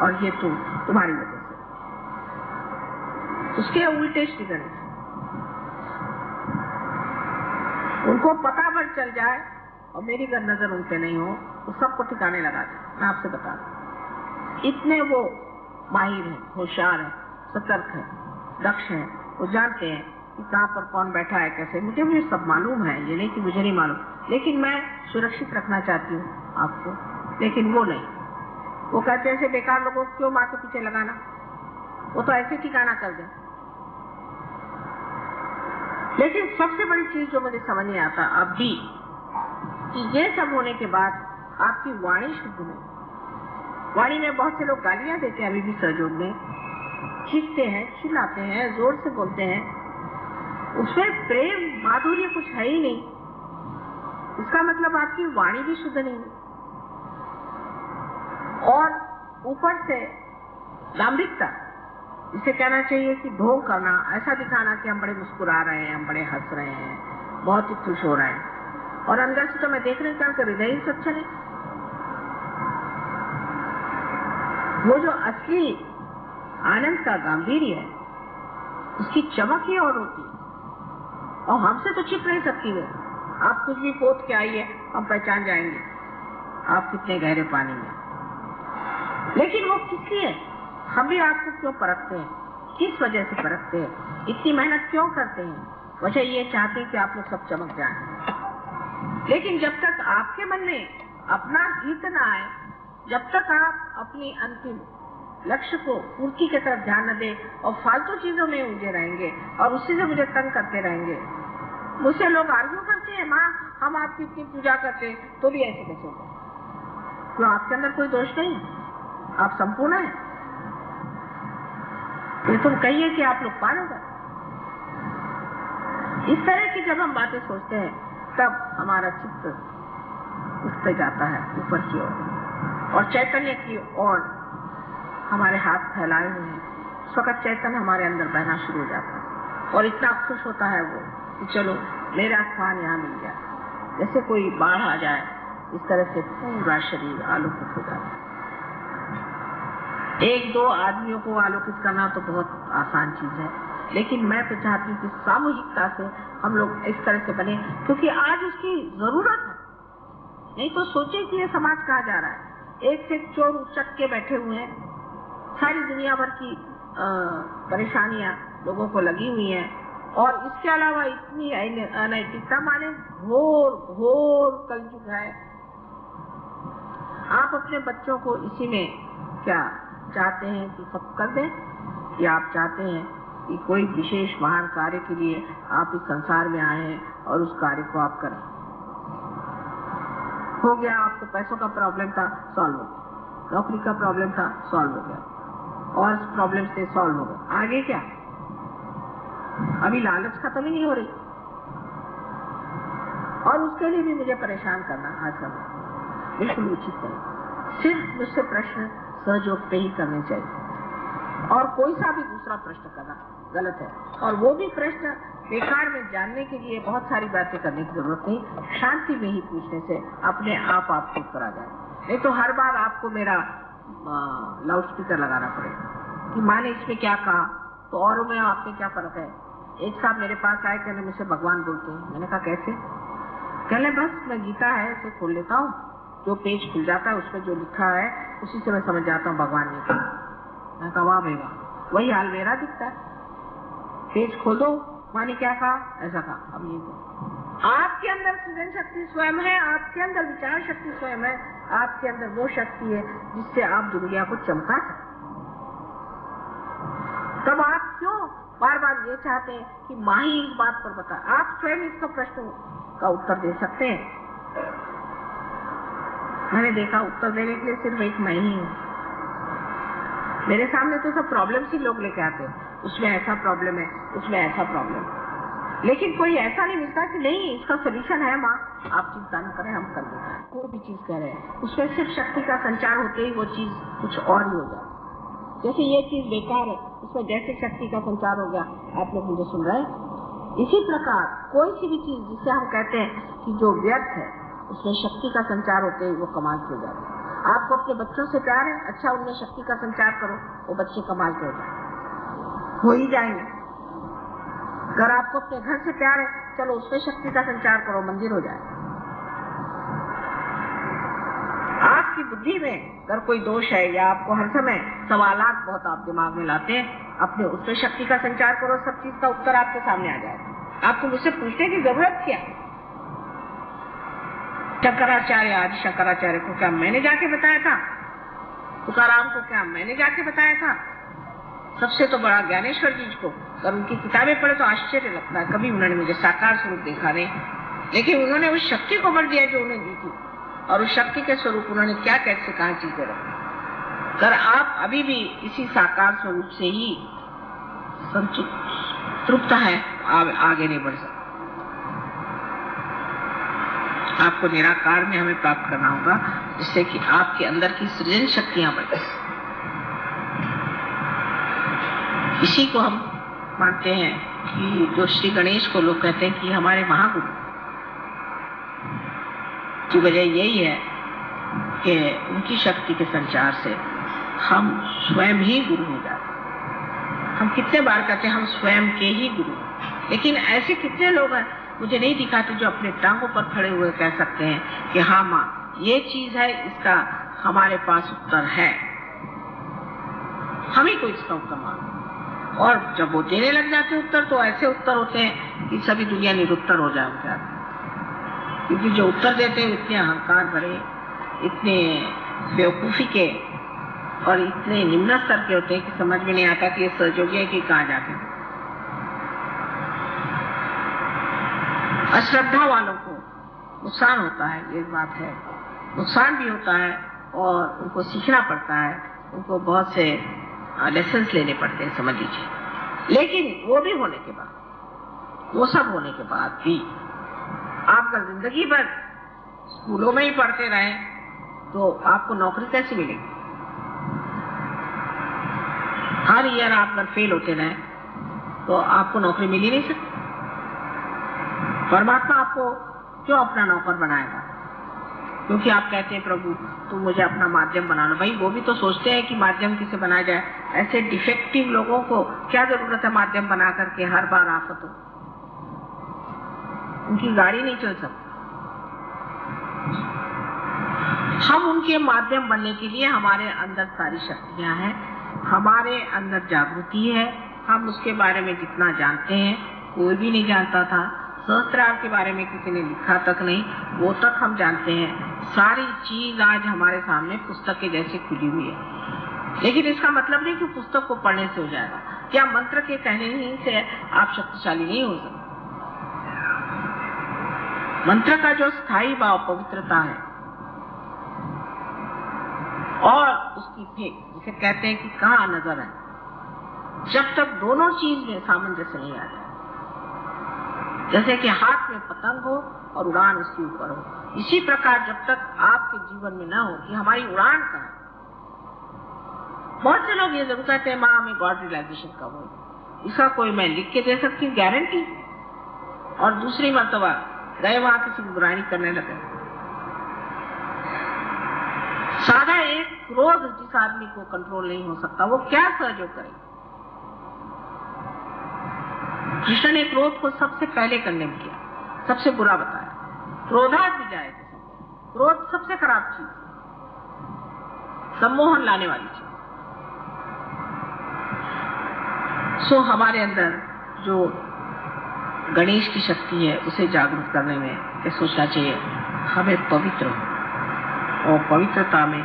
और ये तुम्हारी वजह से। उसके उल्टे श्री गणेश, उनको पता पर चल जाए और मेरी अगर नजर उन पे नहीं हो तो सबको ठिकाने लगा दे। मैं आपसे बता दूं, इतने वो माहिर हैं, होशियार हैं, सतर्क हैं, दक्ष हैं। वो जानते हैं कि कहाँ पर कौन बैठा है, कैसे। मुझे सब मालूम है, ये नहीं कि मुझे नहीं मालूम, लेकिन मैं सुरक्षित रखना चाहती हूँ आपको। लेकिन वो नहीं, वो कहते हैं ऐसे बेकार लोगों को क्यों माँ के पीछे लगाना, वो तो ऐसे ठिकाना कर दे। लेकिन सबसे बड़ी चीज जो मुझे समझ नहीं आता अब भी, कि ये सब होने के बाद आपकी वाणी शुद्ध नहीं। वाणी में बहुत से लोग गालियां देते हैं, अभी भी सहयोग में खींचते हैं, चिल्लाते हैं, जोर से बोलते हैं, उसमें प्रेम माधुर्य कुछ है ही नहीं। इसका मतलब आपकी वाणी भी शुद्ध नहीं। और ऊपर से दाम्भिकता, इसे कहना चाहिए कि ढोंग करना, ऐसा दिखाना कि हम बड़े मुस्कुरा रहे हैं, हम बड़े हंस रहे हैं, बहुत ही खुश हो रहे हैं, और अंदर से तो मैं देख रही हूँ हृदय ही अच्छा नहीं। वो जो असली आनंद का गांधीर्य है, उसकी चमक ही और होती है, और हमसे तो छिप नहीं सकती वो। आप कुछ भी पोत के आइए, हम पहचान जाएंगे आप कितने गहरे पानी में। लेकिन वो किस लिए? हम भी आपको क्यों परखते हैं? किस वजह से परखते हैं? इतनी मेहनत क्यों करते हैं? वजह ये चाहते हैं कि आप लोग सब चमक जाएं। लेकिन जब तक आपके मन में अपना हित न आए, जब तक आप अपनी अंतिम लक्ष्य को पूर्ति की तरफ ध्यान न दें और फालतू चीजों में उलझे रहेंगे और उसी से मुझे तंग करते रहेंगे। मुझसे लोग आर्ग्यू करते हैं, माँ हम आपकी इतनी पूजा करते हैं तो भी ऐसे कैसे होगा? क्यों आपके अंदर कोई दोष नहीं? आप संपूर्ण हैं। ये तुम कहिए कि आप लोग पार हो गए। इस तरह की जब हम बातें सोचते हैं तब हमारा चित्त उठते जाता है ऊपर की ओर, और चैतन्य की ओर हमारे हाथ फैलाए हुए हैं। उस वक्त चैतन्य हमारे अंदर बहना शुरू हो जाता है। और इतना खुश होता है वो कि चलो मेरा स्थान यहाँ मिल गया। जैसे कोई बाढ़ आ जाए इस तरह से पूरा शरीर आलोकित हो जाता है। एक दो आदमियों को आलोकित करना तो बहुत आसान चीज है, लेकिन मैं तो चाहती हूँ कि सामूहिकता से हम लोग इस तरह से बने, क्योंकि आज उसकी जरूरत है। नहीं तो सोचे कि ये समाज कहाँ जा रहा है। एक से चोर उचक के बैठे हुए हैं, सारी दुनिया भर की परेशानियां लोगों को लगी हुई हैं, और इसके अलावा इतनी अनैतिकता, माने घोर घोर कलयुग है। आप अपने बच्चों को इसी में क्या चाहते हैं कि सब कर दें, या आप चाहते हैं कि कोई विशेष महान कार्य के लिए आप इस संसार में आए हैं और उस कार्य को आप करें? हो गया, आपको पैसों का प्रॉब्लम था, सॉल्व हो गया। नौकरी का प्रॉब्लम था, सॉल्व हो गया। और प्रॉब्लम से सॉल्व हो गया। आगे क्या? अभी लालच खत्म ही नहीं हो रही, और उसके लिए भी मुझे परेशान करना आज समय बिल्कुल उचित नहीं। सिर्फ मुझसे प्रश्न सहयोग पे ही करने चाहिए, और कोई सा भी दूसरा प्रश्न करना गलत है। और वो भी प्रश्न बेकार में जानने के लिए बहुत सारी बातें करने की जरूरत नहीं, शांति में ही पूछने से अपने आप आपको उत्तर आ जाए। नहीं तो हर बार आपको मेरा लाउड स्पीकर लगाना पड़ेगा कि माने इसमें क्या कहा, तो औरों में आप में क्या फर्क है। एक साहब मेरे पास आए, कहने मुझसे भगवान बोलते हैं। मैंने कहा कैसे? कहने बस मैं गीता है इसे खोल लेता हूँ, जो पेज खुल जाता है उसमें जो लिखा है उसी से मैं समझ जाता हूँ भगवान ने कहा। मैं कहा वाह भाई वाह, वही हाल मेरा दिखता है। पेज खोल दो, माने क्या कहा, ऐसा कहा। अब ये तो आपके अंदर सृजन शक्ति स्वयं है, आपके अंदर विचार शक्ति स्वयं है, आपके अंदर वो शक्ति है जिससे आप दुनिया को चमका सकते। तब आप क्यों बार बार ये चाहते हैं कि माँ ही इस बात पर बता? आप स्वयं इसका प्रश्न का उत्तर दे सकते हैं। मैंने देखा उत्तर देने के लिए सिर्फ एक मैं ही हूँ। मेरे सामने तो सब प्रॉब्लम ही लोग लेके आते हैं, उसमें ऐसा प्रॉब्लम है, उसमें ऐसा प्रॉब्लम, लेकिन कोई ऐसा नहीं मिलता कि नहीं इसका सोल्यूशन है माँ, आप चिंता न करें हम कर देते हैं। कोई भी चीज कह रहे हैं उसमें सिर्फ शक्ति का संचार होते ही वो चीज कुछ और ही हो जाए। जैसे ये चीज बेकार है, उसमें जैसे शक्ति का संचार हो गया, आप लोग मुझे सुन रहे हैं। इसी प्रकार कोई सी भी चीज जिसे हम कहते हैं कि जो व्यर्थ है, उसमें शक्ति का संचार होते ही वो कमाल के हो जाते हैं। आपको अपने बच्चों से प्यार है, अच्छा उनमें शक्ति का संचार करो, वो बच्चे कमाल के हो जाए, हो ही जाएंगे। अगर आपको अपने घर से प्यार है, चलो उसमें शक्ति का संचार करो, मंदिर हो जाए। आपकी बुद्धि में अगर कोई दोष है या आपको हर समय सवालात बहुत आप दिमाग में लाते हैं, अपने उसमें शक्ति का संचार करो, सब चीज का उत्तर आपके सामने आ जाएगा। आपको मुझसे पूछने की जरूरत क्या? शंकराचार्य, आज शंकराचार्य को क्या मैंने जाके बताया था? तुकाराम को क्या मैंने जाके बताया था? सबसे तो बड़ा ज्ञानेश्वर जी को, और उनकी किताबें पढ़े तो आश्चर्य लगता है, कभी उन्होंने मुझे साकार स्वरूप देखा नहीं, लेकिन उन्होंने उस शक्ति को बल दिया जो उन्हें दी थी, और उस शक्ति के स्वरूप उन्होंने क्या कैसे कहा चीजें रखी। अगर आप अभी भी इसी साकार स्वरूप से ही तृप्त है, आगे नहीं बढ़ सकते। आपको निराकार में हमें प्राप्त करना होगा, जिससे कि आपके अंदर की सृजन शक्तियां बढ़े। इसी को हम मानते हैं कि जो श्री गणेश को लोग कहते हैं कि हमारे महागुरु, की वजह यही है कि उनकी शक्ति के संचार से हम स्वयं ही गुरु हो जाते हैं। हम कितने बार कहते हैं हम स्वयं के ही गुरु, लेकिन ऐसे कितने लोग हैं मुझे नहीं दिखाते जो अपने टांगों पर खड़े हुए कह सकते हैं कि हाँ माँ ये चीज है, इसका हमारे पास उत्तर है, हम ही को इसका उत्तर मांगो। और जब वो देने लग जाते उत्तर, तो ऐसे उत्तर होते हैं कि सभी दुनिया निरुत्तर हो जाए, क्योंकि जो उत्तर देते हैं इतने अहंकार भरे, इतने बेवकूफी के और इतने निम्न स्तर के होते हैं कि समझ में नहीं आता कि ये सहयोगी है कि कहाँ जाते हैं। अश्रद्धा वालों को नुकसान होता है, ये बात है, नुकसान भी होता है, और उनको सीखना पड़ता है, उनको बहुत से लेसन्स लेने पड़ते हैं, समझ लीजिए। लेकिन वो भी होने के बाद, वो सब होने के बाद भी आप अगर जिंदगी भर स्कूलों में ही पढ़ते रहे तो आपको नौकरी कैसे मिलेगी? हर ईयर आप अगर फेल होते रहे तो आपको नौकरी मिल ही नहीं सकती। परमात्मा आपको क्यों अपना नौकर बनाएगा? क्योंकि आप कहते हैं प्रभु तुम मुझे अपना माध्यम बना लो। भाई वो भी तो सोचते हैं कि माध्यम किसे बनाया जाए। ऐसे डिफेक्टिव लोगों को क्या जरूरत है माध्यम बना करके हर बार आफत हो? उनकी गाड़ी नहीं चल सकती। हम उनके माध्यम बनने के लिए हमारे अंदर सारी शक्तियां हैं, हमारे अंदर जागृति है। हम उसके बारे में जितना जानते हैं, कोई भी नहीं जानता था। सहस्त्रार के बारे में किसी ने लिखा तक नहीं, वो तक हम जानते हैं। सारी चीज आज हमारे सामने पुस्तक के जैसे खुली हुई है। लेकिन इसका मतलब नहीं कि पुस्तक को पढ़ने से हो जाएगा, क्या मंत्र के कहने ही से आप शक्तिशाली नहीं हो सकते। मंत्र का जो स्थायी भाव पवित्रता है और उसकी फेंक, जिसे कहते हैं कि कहाँ नजर है, जब तक दोनों चीज में सामंजस्य नहीं आ जाए, जैसे कि हाथ में पतंग हो और उड़ान उसके ऊपर हो, इसी प्रकार जब तक आपके जीवन में न हो कि हमारी उड़ान कहाँ है। बहुत से लोग ये जरूर कहते हैं माँ हमें गॉड रियलाइजेशन कब हो। इसका कोई मैं लिख के दे सकती हूँ गारंटी? और दूसरी मर्तबा गए वहां किसी की बुराई करने लगे। सादा एक क्रोध जिस आदमी को कंट्रोल नहीं हो सकता, वो क्या सहयोग करे? कृष्ण ने क्रोध को सबसे पहले कंडेम किया, सबसे बुरा बताया। क्रोधात भी जाए, क्रोध सबसे खराब चीज, सम्मोहन लाने वाली चीज। सो हमारे अंदर जो गणेश की शक्ति है उसे जागरूक करने में क्या सोचना चाहिए? हमें पवित्र हो, और पवित्रता में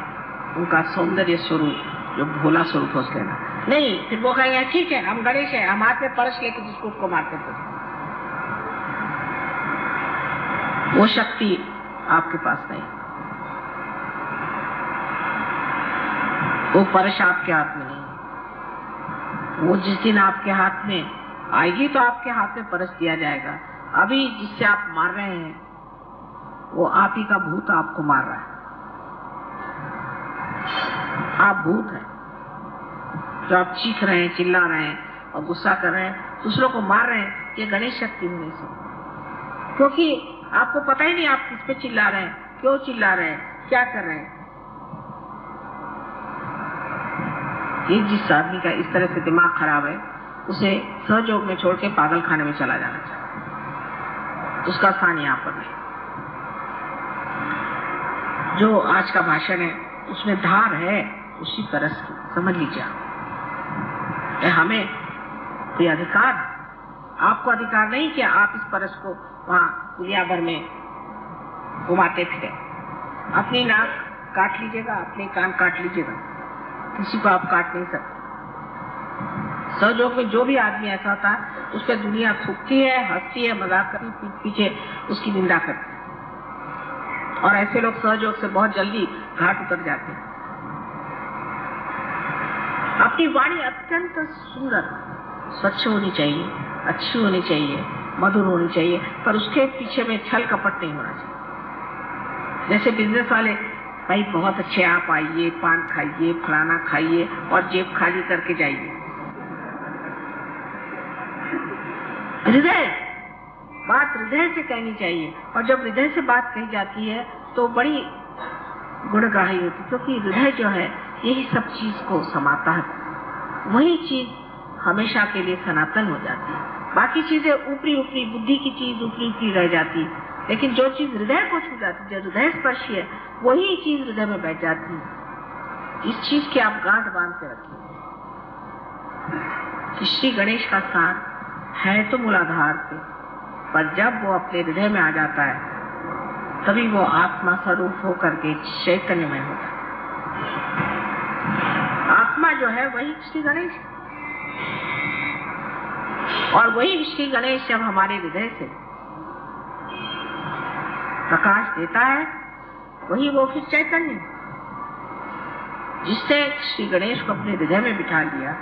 उनका सौंदर्य स्वरूप जो भोला स्वरूप हो लेना। नहीं फिर वो कहेंगे ठीक है हम गणेश हैं, हम हाथ में परस लेके जिसको उसको मारते थे। वो शक्ति आपके पास नहीं, वो परस आपके हाथ में नहीं। वो जिस दिन आपके हाथ में आएगी तो आपके हाथ में परस दिया जाएगा। अभी जिससे आप मार रहे हैं वो आप ही का भूत आपको मार रहा है। आप भूत हैं जो आप चीख रहे हैं, चिल्ला रहे हैं और गुस्सा कर रहे हैं, दूसरों को मार रहे हैं। ये गणेश शक्ति होने से, क्योंकि आपको पता ही नहीं आप किस पे चिल्ला रहे हैं, क्यों चिल्ला रहे हैं, क्या कर रहे हैं। ये जिस आदमी का इस तरह से दिमाग खराब है उसे सहयोग में छोड़ के पागल खाने में चला जाना चाहिए, उसका स्थान यहाँ पर नहीं। जो आज का भाषण है उसमें धार है उसी तरह की, समझ लीजिए। हमें कोई अधिकार, आपको अधिकार नहीं कि आप इस परस को वहां दुनिया भर में घुमाते फिरे। अपनी नाक काट लीजिएगा, अपने कान काट लीजिएगा, किसी को आप काट नहीं सकते। सहयोग में जो भी आदमी ऐसा होता है उस पर दुनिया थूकती है, हंसती है, मजाक करती, पीछे उसकी निंदा करती है। और ऐसे लोग सहयोग से बहुत जल्दी घाट उतर जाते हैं। अपनी वाणी अत्यंत सुंदर, स्वच्छ होनी चाहिए, अच्छी होनी चाहिए, मधुर होनी चाहिए, पर उसके पीछे में छल कपट नहीं होना चाहिए। जैसे बिजनेस वाले, भाई बहुत अच्छे आप आइए, पान खाइए, फलाना खाइए और जेब खाली करके जाइए। हृदय, बात हृदय से कहनी चाहिए। और जब हृदय से बात कही जाती है तो बड़ी गुणग्राही होती, क्योंकि हृदय जो है यही सब चीज को समाता है। वही चीज हमेशा के लिए सनातन हो जाती है। बाकी चीजें ऊपरी ऊपरी, बुद्धि की चीज ऊपरी ऊपरी रह जाती है, लेकिन जो चीज हृदय को छू जाती है, जो हृदय स्पर्शी है, वही चीज हृदय में बैठ जाती है। इस चीज की आप गांठ बांध के रखिए। श्री गणेश का स्थान है तो मूलाधार पे, पर जब वो अपने हृदय में आ जाता है तभी वो आत्मा स्वरूप होकर के चैतन्य में होता है। आत्मा जो है वही श्री गणेश, और वही श्री गणेश जब हमारे हृदय से प्रकाश देता है, वही वो फिर चैतन्य, जिससे श्री गणेश को अपने हृदय में बिठा लिया,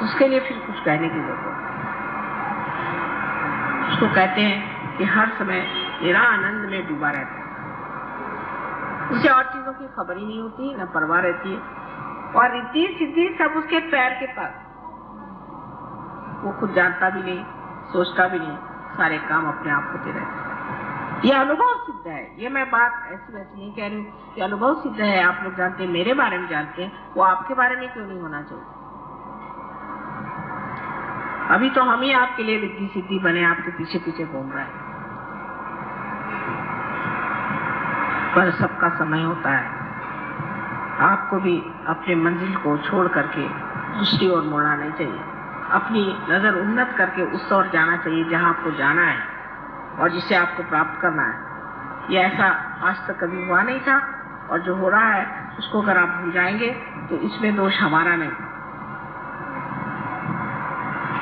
उसके लिए फिर कुछ कहने की जरूरत है। उसको कहते हैं कि हर समय निरानंद में डूबा रहता है, उसे और चीजों की खबर ही नहीं होती, न परवाह रहती है, और रिद्धि सिद्धि सब उसके पैर के पास। वो खुद जानता भी नहीं, सोचता भी नहीं, सारे काम अपने आप होते रहते हैं। ये अनुभव सिद्ध है, ये मैं बात ऐसी वैसी नहीं कह रही हूँ, ये अनुभव सिद्ध है। आप लोग जानते हैं, मेरे बारे में जानते हैं, वो आपके बारे में क्यों नहीं होना चाहिए? अभी तो हम ही आपके लिए रिद्धि सिद्धि बने, आपके पीछे पीछे घूम रहे हैं। पर सबका समय होता है, आपको भी अपने मंजिल को छोड़ करके दूसरी ओर मुड़ना नहीं चाहिए। अपनी नजर उन्नत करके उस ओर जाना चाहिए जहां आपको जाना है और जिसे आपको प्राप्त करना है। ये ऐसा आज तक कभी हुआ नहीं था, और जो हो रहा है उसको अगर आप भूल जाएंगे तो इसमें दोष हमारा नहीं,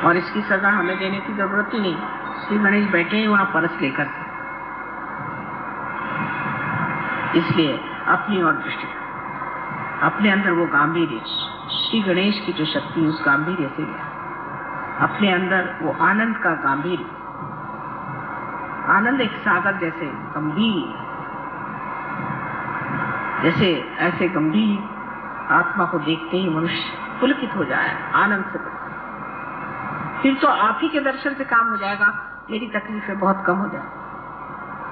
और इसकी सजा हमें देने की जरूरत ही नहीं। श्री गणेश बैठे हैं वहां परस लेकर, इसलिए अपनी ओर दृष्टि, अपने अंदर वो गांभीर्य, श्री गणेश की जो शक्ति उस गांभीर्य से लिया, अपने अंदर वो आनंद का गांभीर्य। आनंद एक सागर जैसे गंभीर, जैसे ऐसे गंभीर आत्मा को देखते ही मनुष्य पुलकित हो जाए आनंद से, फिर तो आप ही के दर्शन से काम हो जाएगा, मेरी तकलीफें बहुत कम हो जाए।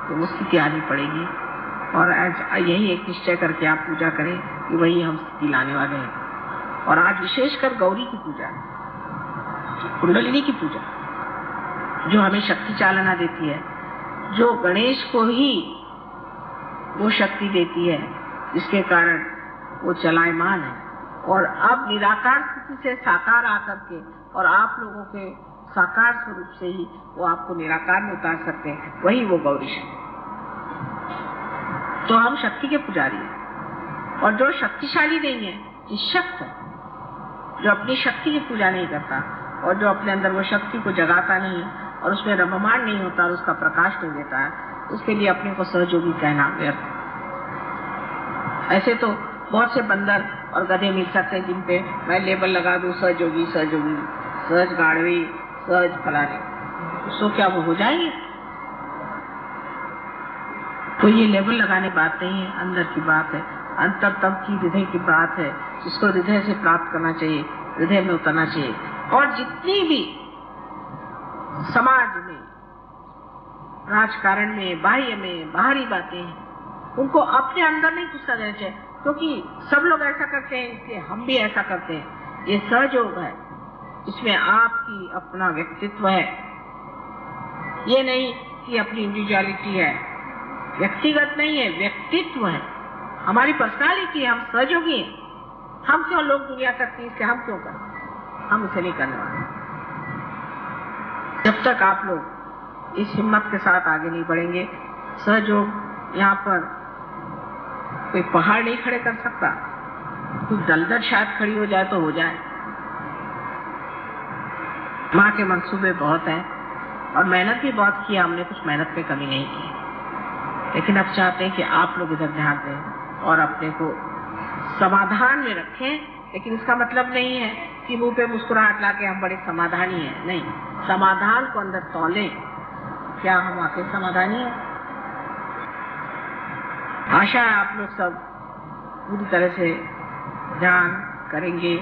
तो वो स्थिति आनी पड़ेगी, और आज यही एक निश्चय करके आप पूजा करें कि वही हम स्थिति लाने वाले हैं। और आज विशेषकर गौरी की पूजा, कुंडलिनी की पूजा, जो हमें शक्ति चालना देती है, जो गणेश को ही वो शक्ति देती है जिसके कारण वो चलायमान है, और अब निराकार स्थिति से साकार आकर के और आप लोगों के साकार स्वरूप से ही वो आपको निराकार में उतार सकते हैं, वही वो गौरी शक्ति। तो हम शक्ति के पुजारी हैं, और जो शक्तिशाली नहीं है, निशक्त है, जो अपनी शक्ति की पूजा नहीं करता और जो अपने अंदर वो शक्ति को जगाता नहीं और उसमें रममान नहीं होता और उसका प्रकाश नहीं देता है, उसके लिए अपने को सहयोगी कहना व्यर्थ। ऐसे तो बहुत से बंदर और गधे मिल सकते हैं जिन पे मैं लेबल लगा दूं सहयोगी, सहयोगी, सहज गाड़वी, सहज फलाने, सो क्या वो हो जाएंगे? तो ये लेबल लगाने की बात नहीं है, अंदर की बात है, अंतर तब की हृदय की बात है, जिसको हृदय से प्राप्त करना चाहिए, हृदय में उतरना चाहिए। और जितनी भी समाज में, राजकारण में, बाह्य में, बाहरी बातें हैं, उनको अपने अंदर नहीं घुसा देना चाहिए, क्योंकि सब लोग ऐसा करते हैं, इसलिए हम भी ऐसा करते हैं। ये सहयोग है, इसमें आपकी अपना व्यक्तित्व है, ये नहीं कि अपनी इंडिविजुअलिटी है, व्यक्तिगत नहीं है, व्यक्तित्व है, हमारी पर्सनालिटी है, हम सहयोगी हैं। हम क्यों, लोग दुनिया करती है इसलिए हम क्यों करें? हम इसे नहीं करने वाले। जब तक आप लोग इस हिम्मत के साथ आगे नहीं बढ़ेंगे, सहयोग यहाँ पर कोई पहाड़ नहीं खड़े कर सकता, कोई दलदल शायद खड़ी हो जाए तो हो जाए। माँ के मंसूबे बहुत हैं और मेहनत भी बहुत की, हमने कुछ मेहनत में कमी नहीं की, लेकिन अब चाहते हैं कि आप लोग इधर ध्यान दें और अपने को समाधान में रखें। लेकिन इसका मतलब नहीं है कि मुंह पे मुस्कुराहट लाके हम बड़े समाधानी हैं, नहीं, समाधान को अंदर तौलें। क्या हम वाकई समाधानी हैं? आशा है आप लोग सब पूरी तरह से ध्यान करेंगे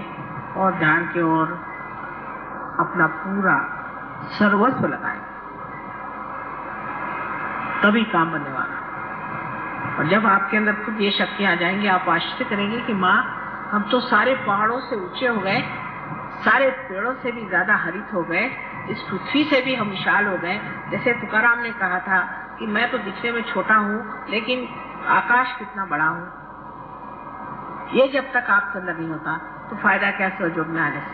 और ध्यान की ओर अपना पूरा सर्वस्व लगाएंगे, तभी काम बनने वाला। और जब आपके अंदर खुद ये शक्ति आ जाएंगी, आप आश्चर्य करेंगे कि माँ, हम तो सारे पहाड़ों से ऊंचे हो गए, सारे पेड़ों से भी ज्यादा हरित हो गए, इस पृथ्वी से भी हम विशाल हो गए। जैसे तुकाराम ने कहा था कि मैं तो दिखने में छोटा हूँ, लेकिन आकाश कितना बड़ा हूँ। ये जब तक आपके अंदर नहीं होता तो फायदा क्या सहयोग में आने से?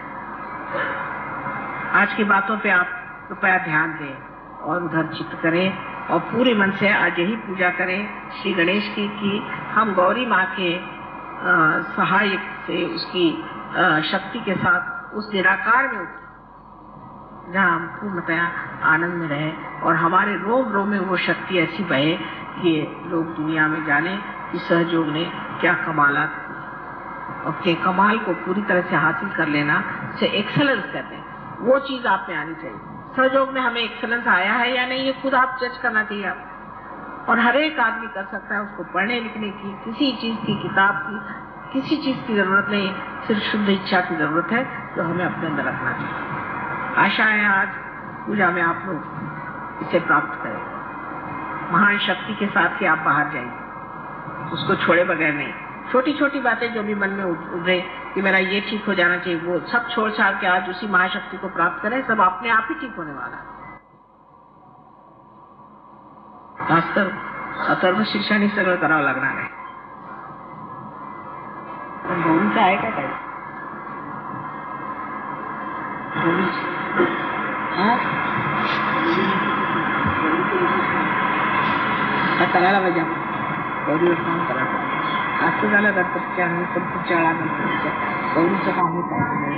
आज की बातों पे आप कृपया ध्यान दें और उधर चित्त करें और पूरे मन से आज यही पूजा करें श्री गणेश की कि हम गौरी माँ के सहायक से, उसकी शक्ति के साथ उस निराकार में उतरे जहाँ हम पूर्णतया आनंद में रहे और हमारे रोम रोम में वो शक्ति ऐसी बहे कि लोग दुनिया में जाने कि सहयोग ने क्या कमालात किए। अपने कमाल को पूरी तरह से हासिल कर लेना से एक्सेलेंस कहते हैं, वो चीज आप में आनी चाहिए। सहयोग में हमें एक्सेलेंस आया है या नहीं, ये खुद आप जज करना चाहिए आप। और हर एक आदमी कर सकता है, उसको पढ़ने लिखने की, किसी चीज की, किताब की, किसी चीज की जरूरत नहीं, सिर्फ शुद्ध इच्छा की जरूरत है जो हमें अपने अंदर रखना चाहिए। आशा है आज पूजा में आप लोग इसे प्राप्त करें। महान शक्ति के साथ ही आप बाहर जाइए, उसको छोड़े बगैर नहीं। छोटी छोटी बातें जो भी मन में उभरे कि मेरा ये ठीक हो जाना चाहिए, वो सब छोड़ छाड़ के आज उसी महाशक्ति को प्राप्त करें। सब अपने आप ही ठीक होने वाला। खासकर अथर्व शीर्षाने सगळं करावं लागणार आहे। पण गौरीचं आहे का काही? करायला पाहिजे आपण गौरीवर काम करायला पाहिजे। असं झालं गणपतीच्या आणि पुढच्या वेळा गणपतीच्या गौरीचं काम होत आहे।